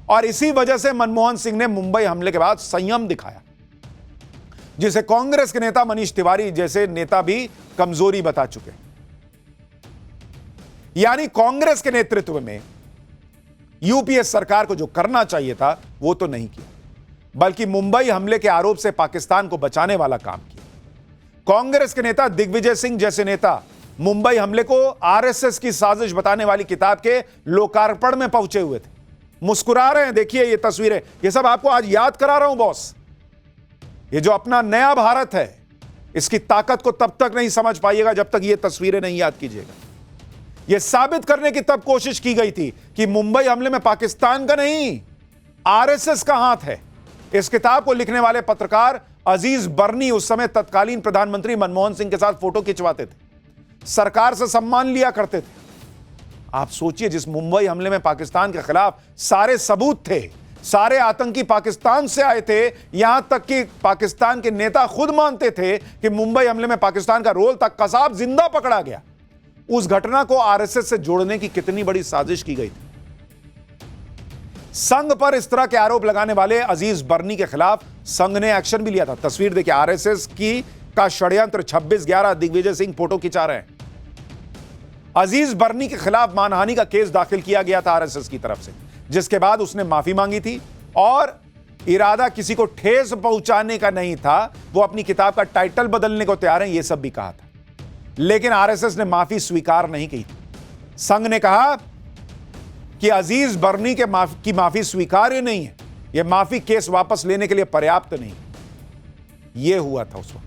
और इसी वजह से मनमोहन सिंह ने मुंबई हमले के बाद संयम दिखाया, जिसे कांग्रेस के नेता मनीष तिवारी जैसे नेता भी कमजोरी बता चुके। यानी कांग्रेस के नेतृत्व में यूपीए सरकार को जो करना चाहिए था वो तो नहीं किया, बल्कि मुंबई हमले के आरोप से पाकिस्तान को बचाने वाला काम किया। कांग्रेस के नेता दिग्विजय सिंह जैसे नेता मुंबई हमले को आरएसएस की साजिश बताने वाली किताब के लोकार्पण में पहुंचे हुए थे, मुस्कुरा रहे हैं। देखिए ये तस्वीरें, ये सब आपको आज याद करा रहा हूं बॉस। ये जो अपना नया भारत है, इसकी ताकत को तब तक नहीं समझ पाइएगा जब तक ये तस्वीरें नहीं याद कीजिएगा। यह साबित करने की तब कोशिश की गई थी कि मुंबई हमले में पाकिस्तान का नहीं, आरएसएस का हाथ है। इस किताब को लिखने वाले पत्रकार अजीज बर्नी उस समय तत्कालीन प्रधानमंत्री मनमोहन सिंह के साथ फोटो खिंचवाते थे, सरकार से सम्मान लिया करते थे। आप सोचिए, जिस मुंबई हमले में पाकिस्तान के खिलाफ सारे सबूत थे, सारे आतंकी पाकिस्तान से आए थे, यहां तक कि पाकिस्तान के नेता खुद मानते थे कि मुंबई हमले में पाकिस्तान का रोल था, कसाब जिंदा पकड़ा गया। उस घटना को आरएसएस से जोड़ने की कितनी बड़ी साजिश की गई थी। संघ पर इस तरह के आरोप लगाने वाले अजीज बर्नी के खिलाफ संघ ने एक्शन भी लिया था। तस्वीर देखिए, आरएसएस की का षड्यंत्र 26/11, दिग्विजय सिंह फोटो खिंचा रहे हैं। अजीज बर्नी के खिलाफ मानहानि का केस दाखिल किया गया था आरएसएस की तरफ से, जिसके बाद उसने माफी मांगी थी और इरादा किसी को ठेस पहुंचाने का नहीं था, वो अपनी किताब का टाइटल बदलने को तैयार है, यह सब भी कहा था। लेकिन आरएसएस ने माफी स्वीकार नहीं की। संघ ने कहा कि अजीज बर्नी की माफी स्वीकार्य नहीं है, यह माफी केस वापस लेने के लिए पर्याप्त नहीं। यह हुआ था उस वक्त।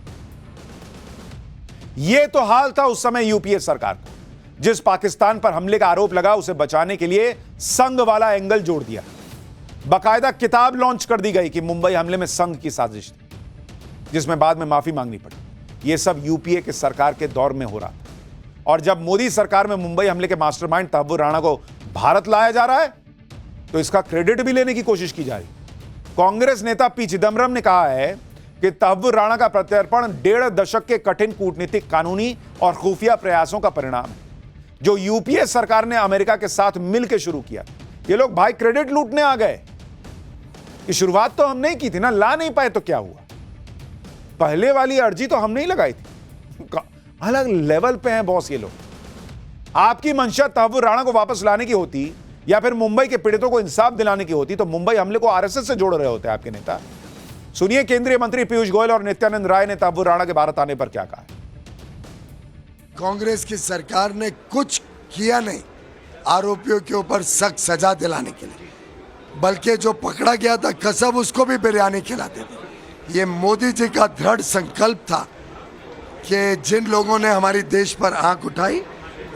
यह तो हाल था उस समय यूपीए सरकार का। जिस पाकिस्तान पर हमले का आरोप लगा, उसे बचाने के लिए संघ वाला एंगल जोड़ दिया। बाकायदा किताब लॉन्च कर दी गई कि मुंबई हमले में संघ की साजिश थी, जिसमें बाद में माफी मांगनी पड़ी। यह सब यूपीए के सरकार के दौर में हो रहा था। और जब मोदी सरकार में मुंबई हमले के मास्टरमाइंड तहव्वुर राणा को भारत लाया जा रहा है, तो इसका क्रेडिट भी लेने की कोशिश की जा रही। कांग्रेस नेता पी चिदम्बरम ने कहा है कि तहव्वुर राणा का प्रत्यर्पण 1.5 दशक के कठिन कूटनीतिक, कानूनी और खुफिया प्रयासों का परिणाम है, जो यूपीए सरकार ने अमेरिका के साथ मिलकर शुरू किया। ये लोग भाई क्रेडिट लूटने आ गए कि शुरुआत तो हमने ही की थी ना, ला नहीं पाए तो क्या हुआ, पहले वाली अर्जी तो हमने ही लगाई थी। अलग लेवल पे हैं बॉस ये लोग। आपकी मंशा तहव्वुर राणा को वापस लाने की होती या फिर मुंबई के पीड़ितों को इंसाफ दिलाने की होती, तो मुंबई हमले को आरएसएस से जोड़ रहे होते आपके नेता। सुनिए केंद्रीय मंत्री पीयूष गोयल और नित्यानंद राय ने तहव्वुर राणा के भारत आने पर क्या कहा। कांग्रेस की सरकार ने कुछ किया नहीं आरोपियों के ऊपर सख्त सजा दिलाने के लिए, बल्कि जो पकड़ा गया था कसब उसको भी बिरयानी खिलाते थे। ये मोदी जी का दृढ़ संकल्प था कि जिन लोगों ने हमारी देश पर आंख उठाई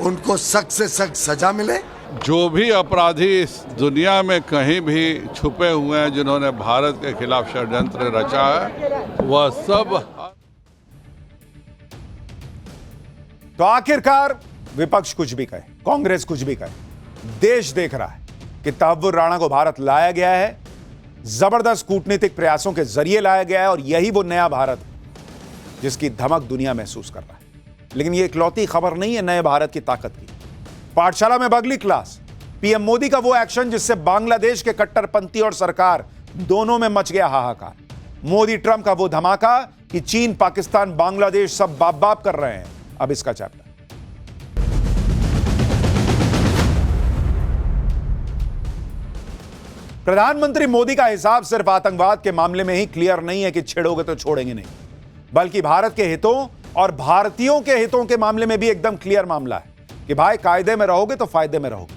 उनको सख्त से सख्त सजा मिले। जो भी अपराधी इस दुनिया में कहीं भी छुपे हुए हैं, जिन्होंने भारत के खिलाफ षड्यंत्र रचा है, वह सब। तो आखिरकार विपक्ष कुछ भी कहे, कांग्रेस कुछ भी कहे, देश देख रहा है कि तहव्वुर राणा को भारत लाया गया है, जबरदस्त कूटनीतिक प्रयासों के जरिए लाया गया है, और यही वो नया भारत है जिसकी धमक दुनिया महसूस कर रहा है। लेकिन ये इकलौती खबर नहीं है नए भारत की ताकत की। पाठशाला में बगली क्लास, पीएम मोदी का वो एक्शन जिससे बांग्लादेश के कट्टरपंथी और सरकार दोनों में मच गया हाहाकार। मोदी ट्रंप का वो धमाका कि चीन, पाकिस्तान, बांग्लादेश सब बाप बाप कर रहे हैं। अब इसका चैप्टर। प्रधानमंत्री मोदी का हिसाब सिर्फ आतंकवाद के मामले में ही क्लियर नहीं है कि छेड़ोगे तो छोड़ेंगे नहीं, बल्कि भारत के हितों और भारतीयों के हितों के मामले में भी एकदम क्लियर मामला है कि भाई कायदे में रहोगे तो फायदे में रहोगे।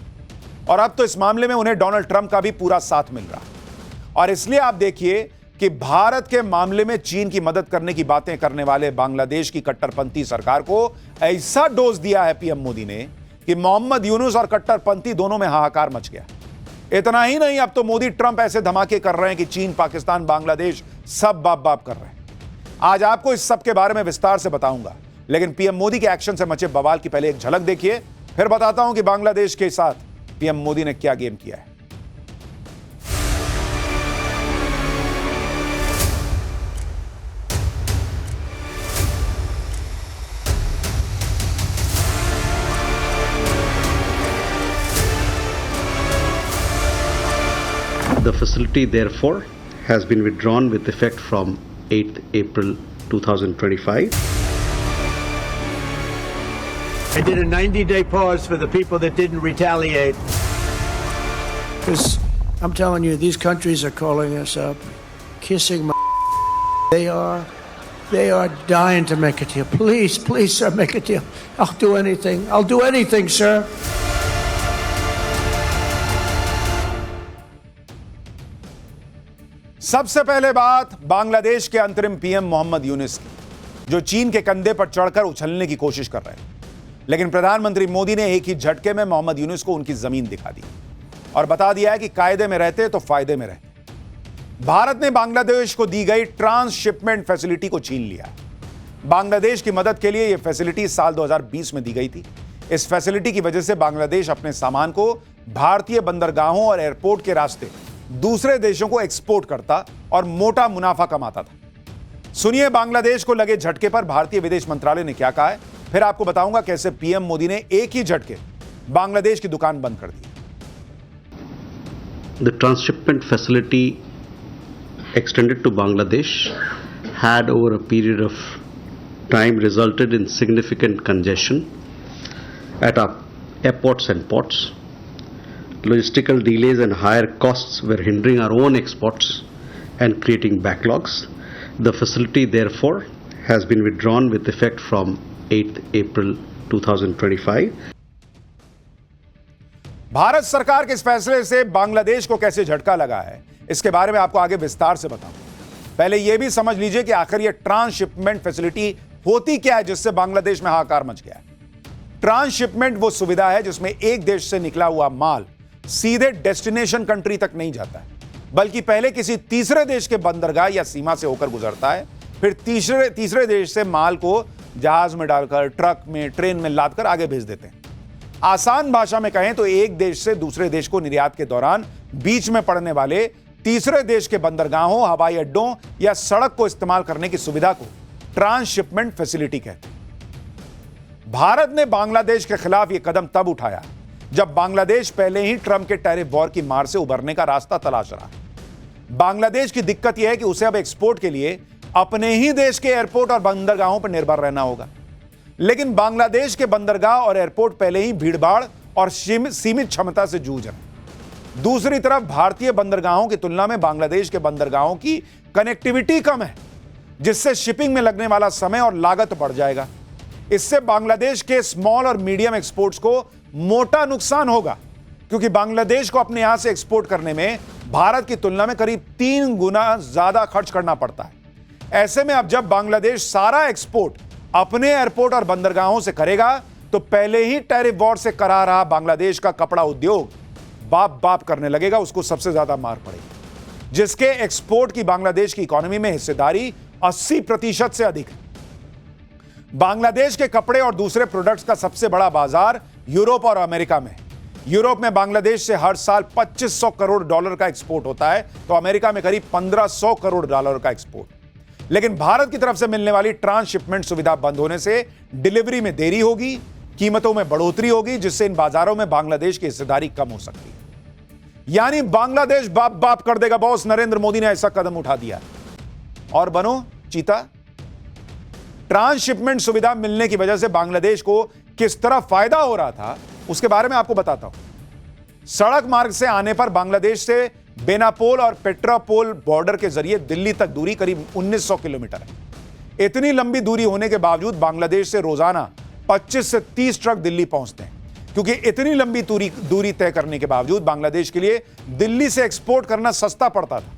और अब तो इस मामले में उन्हें डोनाल्ड ट्रंप का भी पूरा साथ मिल रहा है। और इसलिए आप देखिए कि भारत के मामले में चीन की मदद करने की बातें करने वाले बांग्लादेश की कट्टरपंथी सरकार को ऐसा डोज दिया है पीएम मोदी ने कि मोहम्मद यूनुस और कट्टरपंथी दोनों में हाहाकार मच गया। इतना ही नहीं, अब तो मोदी ट्रंप ऐसे धमाके कर रहे हैं कि चीन, पाकिस्तान, बांग्लादेश सब बाप बाप कर रहे हैं। आज आपको इस सब के बारे में विस्तार से बताऊंगा, लेकिन पीएम मोदी के एक्शन से मचे बवाल की पहले एक झलक देखिए, फिर बताता हूं कि बांग्लादेश के साथ पीएम मोदी ने क्या गेम किया है। The facility, therefore, has been withdrawn with effect from 8th April 2025. I did a 90-day pause for the people that didn't retaliate. because I'm telling you, these countries are calling us up, kissing my. They are dying to make a deal. Please, please, sir, make a deal. I'll do anything. I'll do anything, sir. सबसे पहले बात बांग्लादेश के अंतरिम PM Mohammad Yunus की, जो चीन के कंधे पर चढ़कर उछलने की कोशिश कर रहे हैं। लेकिन प्रधानमंत्री मोदी ने एक ही झटके में मोहम्मद यूनुस को उनकी जमीन दिखा दी और बता दिया है कि कायदे में रहते तो फायदे में रहते। भारत ने बांग्लादेश को दी गई ट्रांसशिपमेंट फैसिलिटी को छीन लिया। बांग्लादेश की मदद के लिए यह फैसिलिटी साल 2020 में दी गई थी। इस फैसिलिटी की वजह से बांग्लादेश अपने सामान को भारतीय बंदरगाहों और एयरपोर्ट के रास्ते दूसरे देशों को एक्सपोर्ट करता और मोटा मुनाफा कमाता था। सुनिए बांग्लादेश को लगे झटके पर भारतीय विदेश मंत्रालय ने क्या कहा है, फिर आपको बताऊंगा कैसे पीएम मोदी ने एक ही झटके बांग्लादेश की दुकान बंद कर दी। The transshipment facility extended to Bangladesh had over a period of time resulted in significant congestion at our airports and ports. Logistical delays and higher costs were hindering our own exports and creating backlogs. The facility therefore has been withdrawn with effect from 8th April 2025. Bharat सरकार के इस फैसले से बांग्लादेश को कैसे झटका लगा है, इसके बारे में आपको आगे विस्तार से बताऊं। पहले यह भी समझ लीजिए कि आखिर यह ट्रांसशिपमेंट फैसिलिटी होती क्या है जिससे बांग्लादेश में हाहाकार मच गया है। ट्रांसशिपमेंट वो सुविधा है जिसमें एक देश से निकला हुआ माल सीधे डेस्टिनेशन कंट्री तक नहीं जाता है, बल्कि पहले किसी तीसरे देश के बंदरगाह या सीमा से होकर गुजरता है, फिर तीसरे देश से माल को जहाज में डालकर, ट्रक में, ट्रेन में लादकर आगे भेज देते हैं। आसान भाषा में कहें तो एक देश से दूसरे देश को निर्यात के दौरान बीच में पड़ने वाले तीसरे देश के बंदरगाहों, हवाई अड्डों या सड़क को इस्तेमाल करने की सुविधा को ट्रांसशिपमेंट फैसिलिटी कहते हैं। भारत ने बांग्लादेश के खिलाफ यह कदम तब उठाया जब बांग्लादेश पहले ही ट्रंप के टैरिफ वॉर की मार से उबरने का रास्ता तलाश रहा है। बांग्लादेश की दिक्कत यह है कि उसे अब एक्सपोर्ट के लिए अपने ही देश के एयरपोर्ट और बंदरगाहों पर निर्भर रहना होगा। लेकिन बांग्लादेश के बंदरगाह और एयरपोर्ट पहले ही भीड़भाड़ और सीमित क्षमता से जूझ रहे हैं। दूसरी तरफ भारतीय बंदरगाहों की तुलना में बांग्लादेश के बंदरगाहों की कनेक्टिविटी कम है, जिससे शिपिंग में लगने वाला समय और लागत बढ़ जाएगा। इससे बांग्लादेश के स्मॉल और मीडियम एक्सपोर्ट्स को मोटा नुकसान होगा, क्योंकि बांग्लादेश को अपने यहां से एक्सपोर्ट करने में भारत की तुलना में करीब 3 गुना ज्यादा खर्च करना पड़ता है। ऐसे में अब जब बांग्लादेश सारा एक्सपोर्ट अपने एयरपोर्ट और बंदरगाहों से करेगा तो पहले ही टैरिफ वॉर से करा रहा बांग्लादेश का कपड़ा उद्योग बाप बाप करने लगेगा, उसको सबसे ज्यादा मार पड़ेगी, जिसके एक्सपोर्ट की बांग्लादेश की इकोनॉमी में हिस्सेदारी 80% से अधिक है। बांग्लादेश के कपड़े और दूसरे प्रोडक्ट्स का सबसे बड़ा बाजार यूरोप और अमेरिका में है। यूरोप में बांग्लादेश से हर साल $2500 करोड़ का एक्सपोर्ट होता है, तो अमेरिका में करीब $1500 करोड़ का एक्सपोर्ट। लेकिन भारत की तरफ से मिलने वाली ट्रांसशिपमेंट सुविधा बंद होने से डिलीवरी में देरी होगी, कीमतों में बढ़ोतरी होगी, जिससे इन बाजारों में बांग्लादेश की हिस्सेदारी कम हो सकती है। यानी बांग्लादेश बाप बाप कर देगा बॉस। नरेंद्र मोदी ने ऐसा कदम उठा दिया और बनो चीता। ट्रांसशिपमेंट सुविधा मिलने की वजह से बांग्लादेश को किस तरह फायदा हो रहा था उसके बारे में आपको बताता हूं। सड़क मार्ग से आने पर बांग्लादेश से बेनापोल और पेट्रापोल बॉर्डर के जरिए दिल्ली तक दूरी करीब 1900 किलोमीटर है। इतनी लंबी दूरी होने के बावजूद बांग्लादेश से रोजाना 25 से 30 ट्रक दिल्ली पहुंचते हैं, क्योंकि इतनी लंबी दूरी तय करने के बावजूद बांग्लादेश के लिए दिल्ली से एक्सपोर्ट करना सस्ता पड़ता था,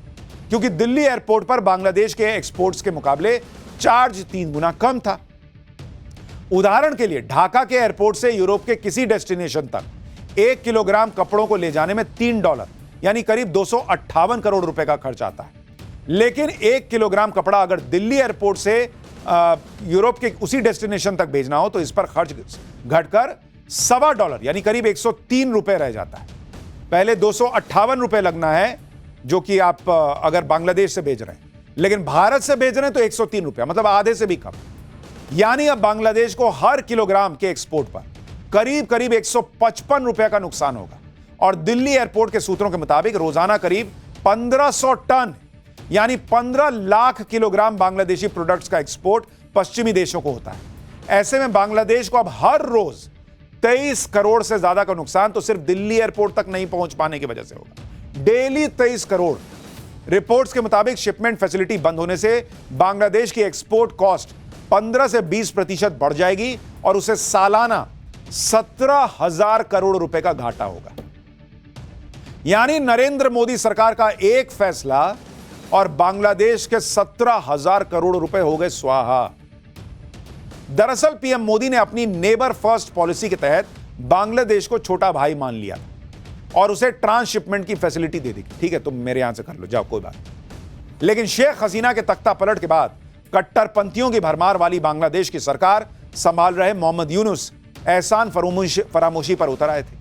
क्योंकि दिल्ली एयरपोर्ट पर बांग्लादेश के एक्सपोर्ट्स के मुकाबले चार्ज 3 गुना कम था। उदाहरण के लिए ढाका के एयरपोर्ट से यूरोप के किसी डेस्टिनेशन तक 1 किलोग्राम कपड़ों को ले जाने में $3 यानी करीब 258 करोड़ रुपए का खर्च आता है। लेकिन 1 किलोग्राम कपड़ा अगर दिल्ली एयरपोर्ट से यूरोप के उसी डेस्टिनेशन तक भेजना हो तो इस पर खर्च घटकर $1.25 यानी करीब 103 रुपए रह जाता है। पहले 258 रुपए लगना है, जो कि आप अगर बांग्लादेश से भेज रहे हैं, लेकिन भारत से भेज रहे हैं तो 103 रुपया, मतलब आधे से भी कम। यानी अब बांग्लादेश को हर किलोग्राम के एक्सपोर्ट पर करीब 155 रुपए का नुकसान होगा। और दिल्ली एयरपोर्ट के सूत्रों के मुताबिक रोजाना करीब 1500 टन यानी 15 लाख किलोग्राम बांग्लादेशी प्रोडक्ट्स का एक्सपोर्ट पश्चिमी देशों को होता है। ऐसे में बांग्लादेश को अब हर रोज 23 करोड़ से ज्यादा का नुकसान तो सिर्फ दिल्ली एयरपोर्ट तक नहीं पहुंच पाने की वजह से होगा। डेली 23 करोड़। रिपोर्ट्स के मुताबिक शिपमेंट फैसिलिटी बंद होने से बांग्लादेश की एक्सपोर्ट कॉस्ट 15 से 20% बढ़ जाएगी और उसे सालाना 17,000 करोड़ रुपए का घाटा होगा। यानी नरेंद्र मोदी सरकार का एक फैसला और बांग्लादेश के 17,000 करोड़ रुपए हो गए स्वाहा। दरअसल पीएम मोदी ने अपनी नेबर फर्स्ट पॉलिसी के तहत बांग्लादेश को छोटा भाई मान लिया और उसे ट्रांसशिपमेंट की फैसिलिटी दे दी। ठीक है, तुम मेरे यहां से कर लो, जाओ, कोई बात नहीं। लेकिन शेख हसीना के तख्ता पलट के बाद कट्टरपंथियों की भरमार वाली बांग्लादेश की सरकार संभाल रहे मोहम्मद यूनुस एहसान फरामोशी पर उतर आए थे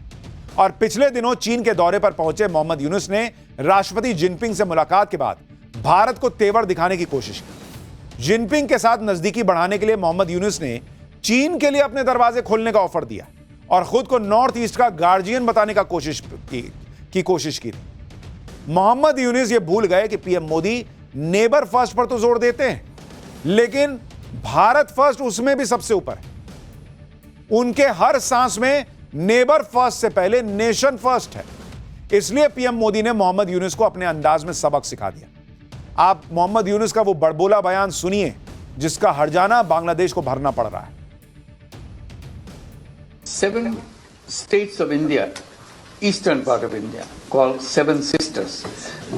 और पिछले दिनों चीन के दौरे पर पहुंचे मोहम्मद यूनुस ने राष्ट्रपति जिनपिंग से मुलाकात के बाद भारत को तेवर दिखाने की कोशिश की। जिनपिंग के साथ नजदीकी बढ़ाने के लिए मोहम्मद यूनुस ने चीन के लिए अपने दरवाजे खोलने का ऑफर दिया और खुद को नॉर्थ ईस्ट का गार्जियन बताने का कोशिश की थी। मोहम्मद यूनुस ये भूल गए कि पीएम मोदी नेबर फर्स्ट पर तो जोर देते हैं, लेकिन भारत फर्स्ट उसमें भी सबसे ऊपर है। उनके हर सांस में नेबर फर्स्ट से पहले नेशन फर्स्ट है। इसलिए पीएम मोदी ने मोहम्मद यूनुस को अपने अंदाज में सबक सिखा दिया। आप मोहम्मद यूनुस का वो बड़बोला बयान सुनिए जिसका हर्जाना बांग्लादेश को भरना पड़ रहा है। 7 states of India, eastern part of India, called Seven Sisters.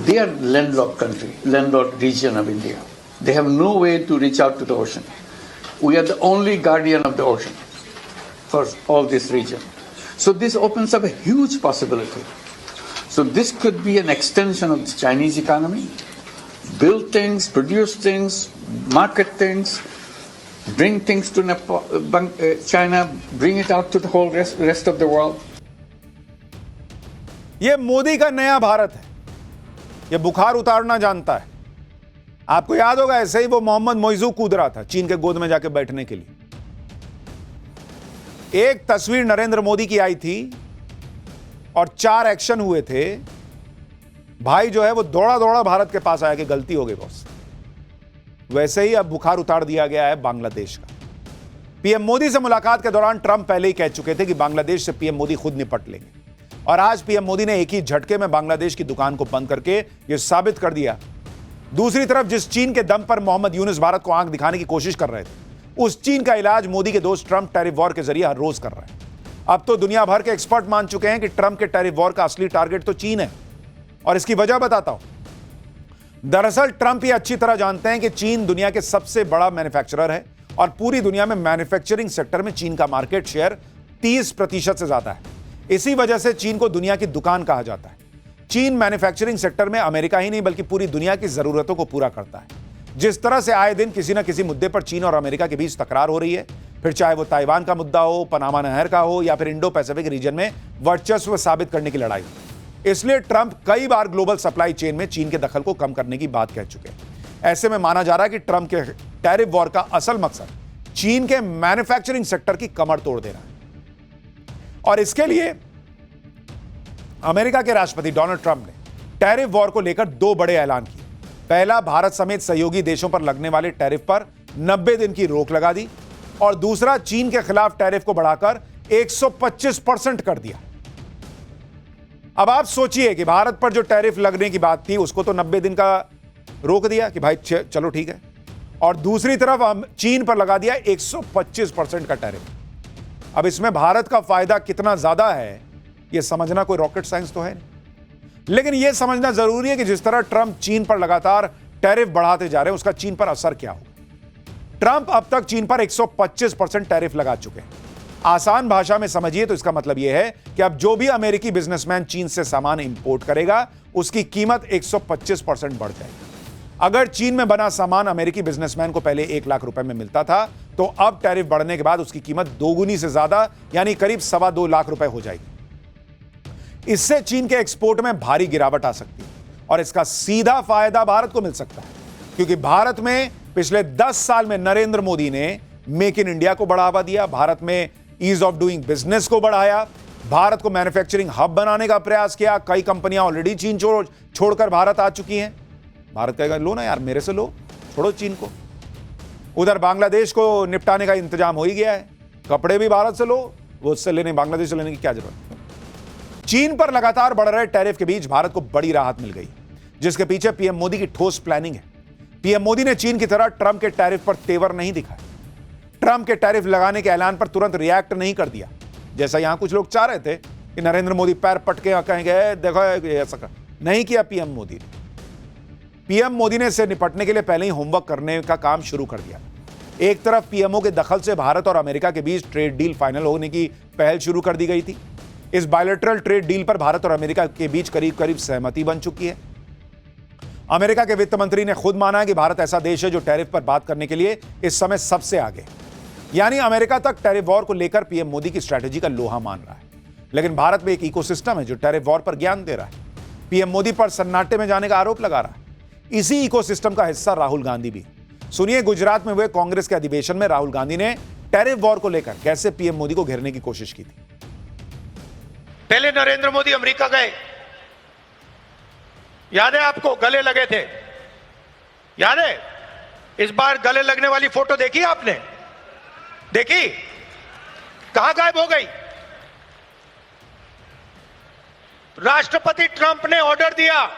They are landlocked country, landlocked region of India. They have no way to reach out to the ocean. We are the only guardian of the ocean for all this region. So this opens up a huge possibility. So this could be an extension of the Chinese economy. Build things, produce things, market things, bring things to China, bring it out to the whole rest of the world. ये मोदी का नया भारत है। ये बुखार उतारना जानता है। आपको याद होगा ऐसे ही वो मोहम्मद मोइजू कूद रहा था चीन के गोद में जाके बैठने के लिए। एक तस्वीर नरेंद्र मोदी की आई थी और 4 एक्शन हुए थे। भाई जो है वो दौड़ा दौड़ा भारत के पास आया कि गलती हो गई बॉस। वैसे ही अब बुखार उतार दिया गया है बांग्लादेश का। पीएम मोदी से मुलाकात के दौरान ट्रंप पहले ही कह चुके थे कि बांग्लादेश से पीएम मोदी खुद निपट लेंगे और आज पीएम मोदी ने एक ही झटके में बांग्लादेश की दुकान को बंद करके यह साबित कर दिया। दूसरी तरफ जिस चीन के दम पर मोहम्मद यूनुस भारत को आंख दिखाने की कोशिश कर रहे थे, उस चीन का इलाज मोदी के दोस्त ट्रंप टैरिफ वॉर के जरिए हर रोज कर रहे हैं। अब तो दुनिया भर के एक्सपर्ट मान चुके हैं कि ट्रंप के टैरिफ वॉर का असली टारगेट तो चीन है और इसकी वजह बताता हूं। दरअसल ट्रंप ये अच्छी तरह जानते हैं कि चीन दुनिया के सबसे बड़ा मैन्युफैक्चरर है और पूरी दुनिया में मैन्युफैक्चरिंग सेक्टर में चीन का मार्केट शेयर 30% से ज्यादा है। इसी वजह से चीन को दुनिया की दुकान कहा जाता है। चीन मैन्युफैक्चरिंग सेक्टर में अमेरिका ही नहीं बल्कि पूरी दुनिया की जरूरतों को पूरा करता है। जिस तरह से आए दिन किसी न किसी मुद्दे पर चीन और अमेरिका के बीच तकरार हो रही है, फिर चाहे वो ताइवान का मुद्दा हो, पनामा नहर का हो या फिर इंडो पैसिफिक रीजन में वर्चस्व साबित करने की लड़ाई। इसलिए ट्रंप कई बार ग्लोबल सप्लाई चेन में चीन के दखल को कम करने की बात कह चुके हैं। ऐसे में माना जा रहा है कि ट्रंप के टैरिफ वॉर का असल मकसद चीन के मैन्युफैक्चरिंग सेक्टर की कमर तोड़ देना है और इसके लिए अमेरिका के राष्ट्रपति डोनाल्ड ट्रंप ने टैरिफ वॉर को लेकर 2 बड़े ऐलान किए। पहला, भारत समेत सहयोगी देशों पर लगने वाले टैरिफ पर 90 दिन की रोक लगा दी और दूसरा, चीन के खिलाफ टैरिफ को बढ़ाकर 125% कर दिया। अब आप सोचिए कि भारत पर जो टैरिफ लगने की बात थी उसको तो 90 दिन का रोक दिया कि भाई चलो ठीक है, और दूसरी तरफ हम चीन पर लगा दिया 125% का टैरिफ। अब इसमें भारत का फायदा कितना ज्यादा है यह समझना कोई रॉकेट साइंस तो है नहीं, लेकिन यह समझना जरूरी है कि जिस तरह ट्रंप चीन पर लगातार टैरिफ बढ़ाते जा रहे हैं उसका चीन पर असर क्या होगा। ट्रंप अब तक चीन पर 125% टैरिफ लगा चुके हैं। आसान भाषा में समझिए तो इसका मतलब यह है कि अब जो भी अमेरिकी बिजनेसमैन चीन से सामान इंपोर्ट करेगा उसकी कीमत 125% बढ़ जाएगी। अगर चीन में बना सामान अमेरिकी बिजनेसमैन को पहले 1 लाख रुपए में मिलता था तो अब टैरिफ बढ़ने के बाद उसकी कीमत दोगुनी से ज्यादा यानी करीब 2.25 लाख रुपए हो जाएगी। इससे चीन के एक्सपोर्ट में भारी गिरावट आ सकती है और इसका सीधा फायदा भारत को मिल सकता है, क्योंकि भारत में पिछले 10 साल में नरेंद्र मोदी ने मेक इन इंडिया को बढ़ावा दिया, भारत में ईज ऑफ डूइंग बिजनेस को बढ़ाया, भारत को मैन्युफैक्चरिंग हब बनाने का प्रयास किया। कई कंपनियां ऑलरेडी चीन छोड़कर भारत आ चुकी हैं। भारत कहेगा लो ना यार, मेरे से लो, छोड़ो चीन को। उधर बांग्लादेश को निपटाने का इंतजाम हो ही गया है, कपड़े भी भारत से लो, वो उससे लेने, बांग्लादेश से लेने की क्या जरूरत है। चीन पर लगातार बढ़ रहे टैरिफ के बीच भारत को बड़ी राहत मिल गई, जिसके पीछे पीएम मोदी की ठोस प्लानिंग है। पीएम मोदी ने चीन की तरह ट्रंप के टैरिफ पर तेवर नहीं दिखाए। ट्रंप के टैरिफ लगाने के ऐलान पर तुरंत रिएक्ट नहीं कर दिया, जैसा यहां कुछ लोग चाह रहे थे कि नरेंद्र मोदी पैर पटके कहेंगे देखो ऐसा नहीं किया। पीएम मोदी ने इससे निपटने के लिए पहले ही होमवर्क करने का काम शुरू कर दिया। एक तरफ पीएमओ के दखल से भारत और अमेरिका के बीच ट्रेड डील फाइनल होने की पहल शुरू कर दी गई थी। इस बायलैटरल ट्रेड डील पर भारत और अमेरिका के बीच करीब करीब सहमति बन चुकी है। अमेरिका के वित्त मंत्री ने खुद माना है कि भारत ऐसा देश है जो टैरिफ पर बात करने के लिए इस समय सबसे आगे, यानी अमेरिका तक टैरिफ वॉर को लेकर पीएम मोदी की स्ट्रैटेजी का लोहा मान रहा है। लेकिन भारत में एक इकोसिस्टम है जो टैरिफ वॉर पर ज्ञान दे रहा है। पीएम मोदी पर सन्नाटे में जाने का आरोप लगा रहा है। इसी इकोसिस्टम का हिस्सा राहुल गांधी भी। सुनिए गुजरात में हुए कांग्रेस के अधिवेशन में राहुल गांधी ने टैरिफ वॉर को लेकर कैसे पीएम मोदी को घेरने की कोशिश की थी। पहले नरेंद्र मोदी अमेरिका गए, याद है आपको, गले लगे थे, याद है? इस बार गले लगने वाली फोटो देखी आपने? देखी? कहां गायब हो गई? राष्ट्रपति ट्रंप ने ऑर्डर दिया,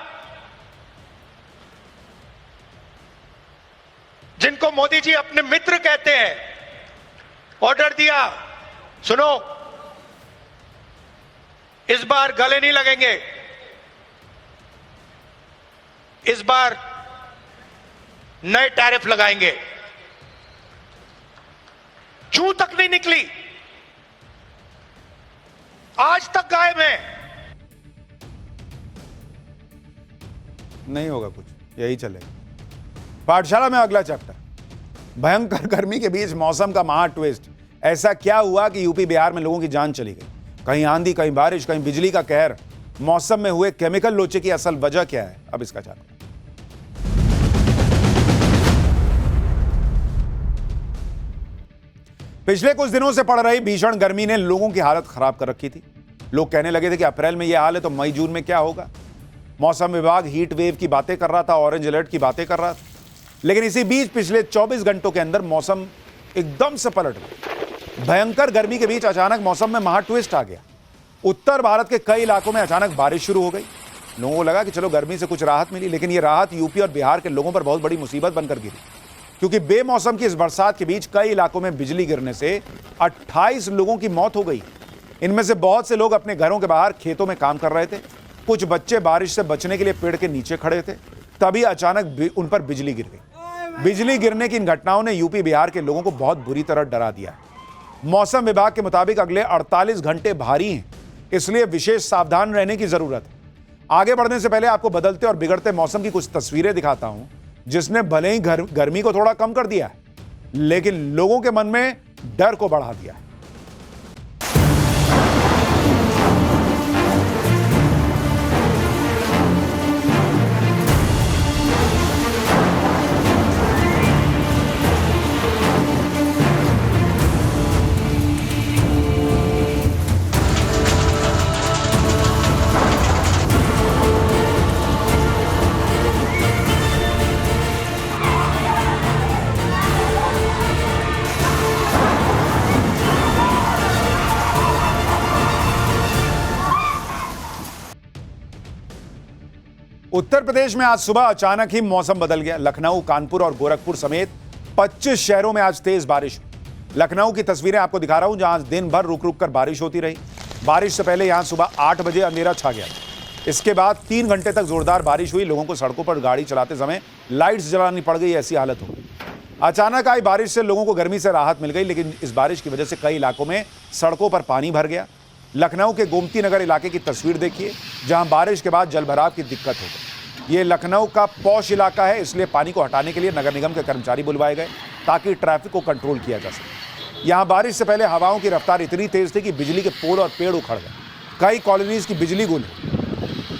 जिनको मोदी जी अपने मित्र कहते हैं, ऑर्डर दिया, सुनो, इस बार गले नहीं लगेंगे, इस बार नए टैरिफ लगाएंगे। चू तक नहीं निकली, आज तक गायब है। नहीं होगा कुछ, यही चलेगा। पाठशाला में अगला चैप्टर, भयंकर गर्मी के बीच मौसम का महा ट्विस्ट। ऐसा क्या हुआ कि यूपी बिहार में लोगों की जान चली गई? कहीं आंधी, कहीं बारिश, कहीं बिजली का कहर। मौसम में हुए केमिकल लोचे की असल वजह क्या है, अब इसका जानते हैं। पिछले कुछ दिनों से पड़ रही भीषण गर्मी ने लोगों की हालत खराब कर रखी थी। लोग कहने लगे थे कि अप्रैल में यह हाल है तो मई जून में क्या होगा। मौसम विभाग हीट वेव की बातें कर रहा था, ऑरेंज अलर्ट की बातें कर रहा था, लेकिन इसी बीच पिछले 24 घंटों के अंदर मौसम एकदम से पलट गया। भयंकर गर्मी के बीच अचानक मौसम में महा ट्विस्ट आ गया। उत्तर भारत के कई इलाकों में अचानक बारिश शुरू हो गई। लोगों को लगा कि चलो गर्मी से कुछ राहत मिली, लेकिन यह राहत यूपी और बिहार के लोगों पर बहुत बड़ी मुसीबत बनकर गिरी, क्योंकि बेमौसम की इस बरसात के बीच कई इलाकों में बिजली गिरने से 28 लोगों की मौत हो गई। इनमें से बहुत से लोग अपने घरों के बाहर खेतों में काम कर रहे थे। कुछ बच्चे बारिश से बचने के लिए पेड़ के नीचे खड़े थे, तभी अचानक उन पर बिजली गिर गई। बिजली गिरने की इन घटनाओं ने यूपी बिहार के लोगों को बहुत बुरी तरह डरा दिया। मौसम विभाग के मुताबिक अगले 48 घंटे भारी हैं, इसलिए विशेष सावधान रहने की जरूरत है। आगे बढ़ने से पहले आपको बदलते और बिगड़ते मौसम की कुछ तस्वीरें दिखाता हूं, जिसने भले ही गर्मी को थोड़ा कम कर दिया है, लेकिन लोगों के मन में डर को बढ़ा दिया है। उत्तर प्रदेश में आज सुबह अचानक ही मौसम बदल गया। लखनऊ, कानपुर और गोरखपुर समेत 25 शहरों में आज तेज बारिश हुई। लखनऊ की तस्वीरें आपको दिखा रहा हूं, जहां दिन भर रुक रुक कर बारिश होती रही। बारिश से पहले यहां सुबह 8 बजे अंधेरा छा गया। इसके बाद 3 घंटे तक जोरदार बारिश हुई। लोगों को सड़कों पर गाड़ी चलाते समय लाइट्स जलानी पड़ गई, ऐसी हालत हो गई। अचानक आई बारिश से लोगों को गर्मी से राहत मिल गई, लेकिन इस बारिश की वजह से कई इलाकों में सड़कों पर पानी भर गया। लखनऊ के गोमती नगर इलाके की तस्वीर देखिए, जहां बारिश के बाद जलभराव की दिक्कत हो गई। ये लखनऊ का पॉश इलाका है, इसलिए पानी को हटाने के लिए नगर निगम के कर्मचारी बुलवाए गए ताकि ट्रैफिक को कंट्रोल किया जा सके। यहां बारिश से पहले हवाओं की रफ्तार इतनी तेज थी कि बिजली के पोल और पेड़ उखड़ गए। कई कॉलोनीज की बिजली गुल।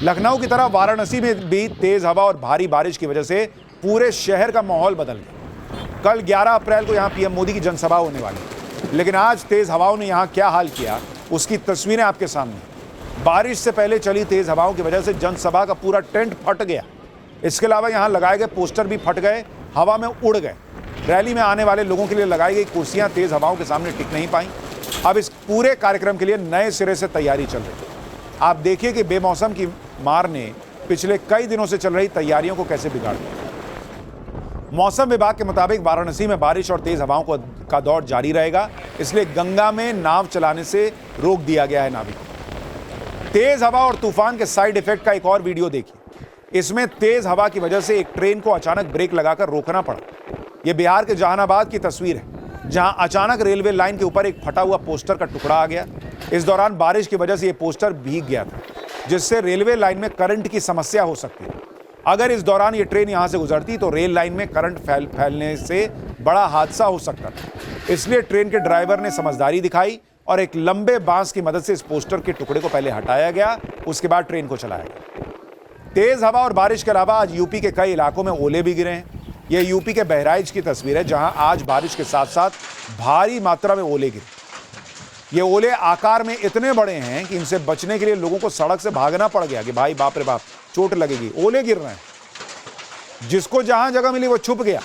लखनऊ की तरह वाराणसी में भी तेज हवा और भारी बारिश की वजह से पूरे शहर का माहौल बदल गया। कल 11 अप्रैल को यहां पीएम मोदी की जनसभा होने वाली है, लेकिन आज तेज हवाओं ने यहां क्या हाल किया, उसकी तस्वीरें आपके सामने। बारिश से पहले चली तेज हवाओं की वजह से जनसभा का पूरा टेंट फट गया। इसके अलावा यहां लगाए गए पोस्टर भी फट गए, हवा में उड़ गए। रैली में आने वाले लोगों के लिए लगाई गई कुर्सियां तेज हवाओं के सामने टिक नहीं पाई। अब इस पूरे कार्यक्रम के लिए नए सिरे से तैयारी चल रही है। आप देखिए कि बेमौसम की मार ने पिछले कई दिनों से चल रही तैयारियों को कैसे बिगाड़ दिया। मौसम विभाग के मुताबिक वाराणसी में बारिश और तेज हवाओं का दौर जारी रहेगा, इसलिए गंगा में नाव चलाने से रोक दिया गया है नाविकों। तेज हवा और तूफान के साइड इफेक्ट का एक और वीडियो देखिए। इसमें तेज हवा की वजह से एक ट्रेन को अचानक ब्रेक लगाकर रोकना पड़ा। यह बिहार के जहानाबाद की तस्वीर है, जहां अचानक रेलवे लाइन के ऊपर एक फटा हुआ पोस्टर का टुकड़ा आ गया। इस दौरान बारिश की वजह से यह पोस्टर भीग गया था, जिससे रेलवे लाइन में करंट की समस्या हो सकती है। अगर इस दौरान ये ट्रेन यहां से गुजरती तो रेल लाइन में करंट फैलने से बड़ा हादसा हो सकता था। इसलिए ट्रेन के ड्राइवर ने समझदारी दिखाई और एक लंबे बांस की मदद से इस पोस्टर के टुकड़े को पहले हटाया गया, उसके बाद ट्रेन को चलाया गया। तेज हवा और बारिश के अलावा आज यूपी के कई इलाकों में ओले भी गिरे हैं। यह यूपी के बहराइच की तस्वीर है, जहां आज बारिश के साथ साथ भारी मात्रा में ओले गिरे। ये ओले आकार में इतने बड़े हैं कि इनसे बचने के लिए लोगों को सड़क से भागना पड़ गया कि भाई बाप रे बाप, चोट लगेगी, ओले गिर रहे हैं। जिसको जहां जगह मिली वो छुप गया।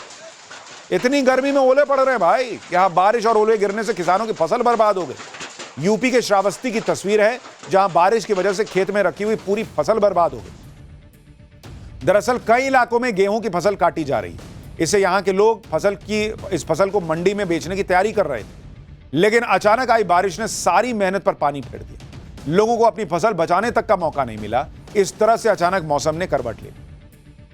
इतनी गर्मी में ओले पड़ रहे हैं भाई, यहां बारिश और ओले गिरने से किसानों की फसल बर्बाद हो गई। यूपी के श्रावस्ती की तस्वीर है, जहां बारिश की वजह से खेत में रखी हुई पूरी फसल बर्बाद हो गई। दरअसल कई इलाकों में गेहूं की फसल काटी जा रही है। इससे यहां के लोग इस फसल को मंडी में बेचने की तैयारी कर रहे थे, लेकिन अचानक आई बारिश ने सारी मेहनत पर पानी फेर दिया। लोगों को अपनी फसल बचाने तक का मौका नहीं मिला। इस तरह से अचानक मौसम ने करवट ली।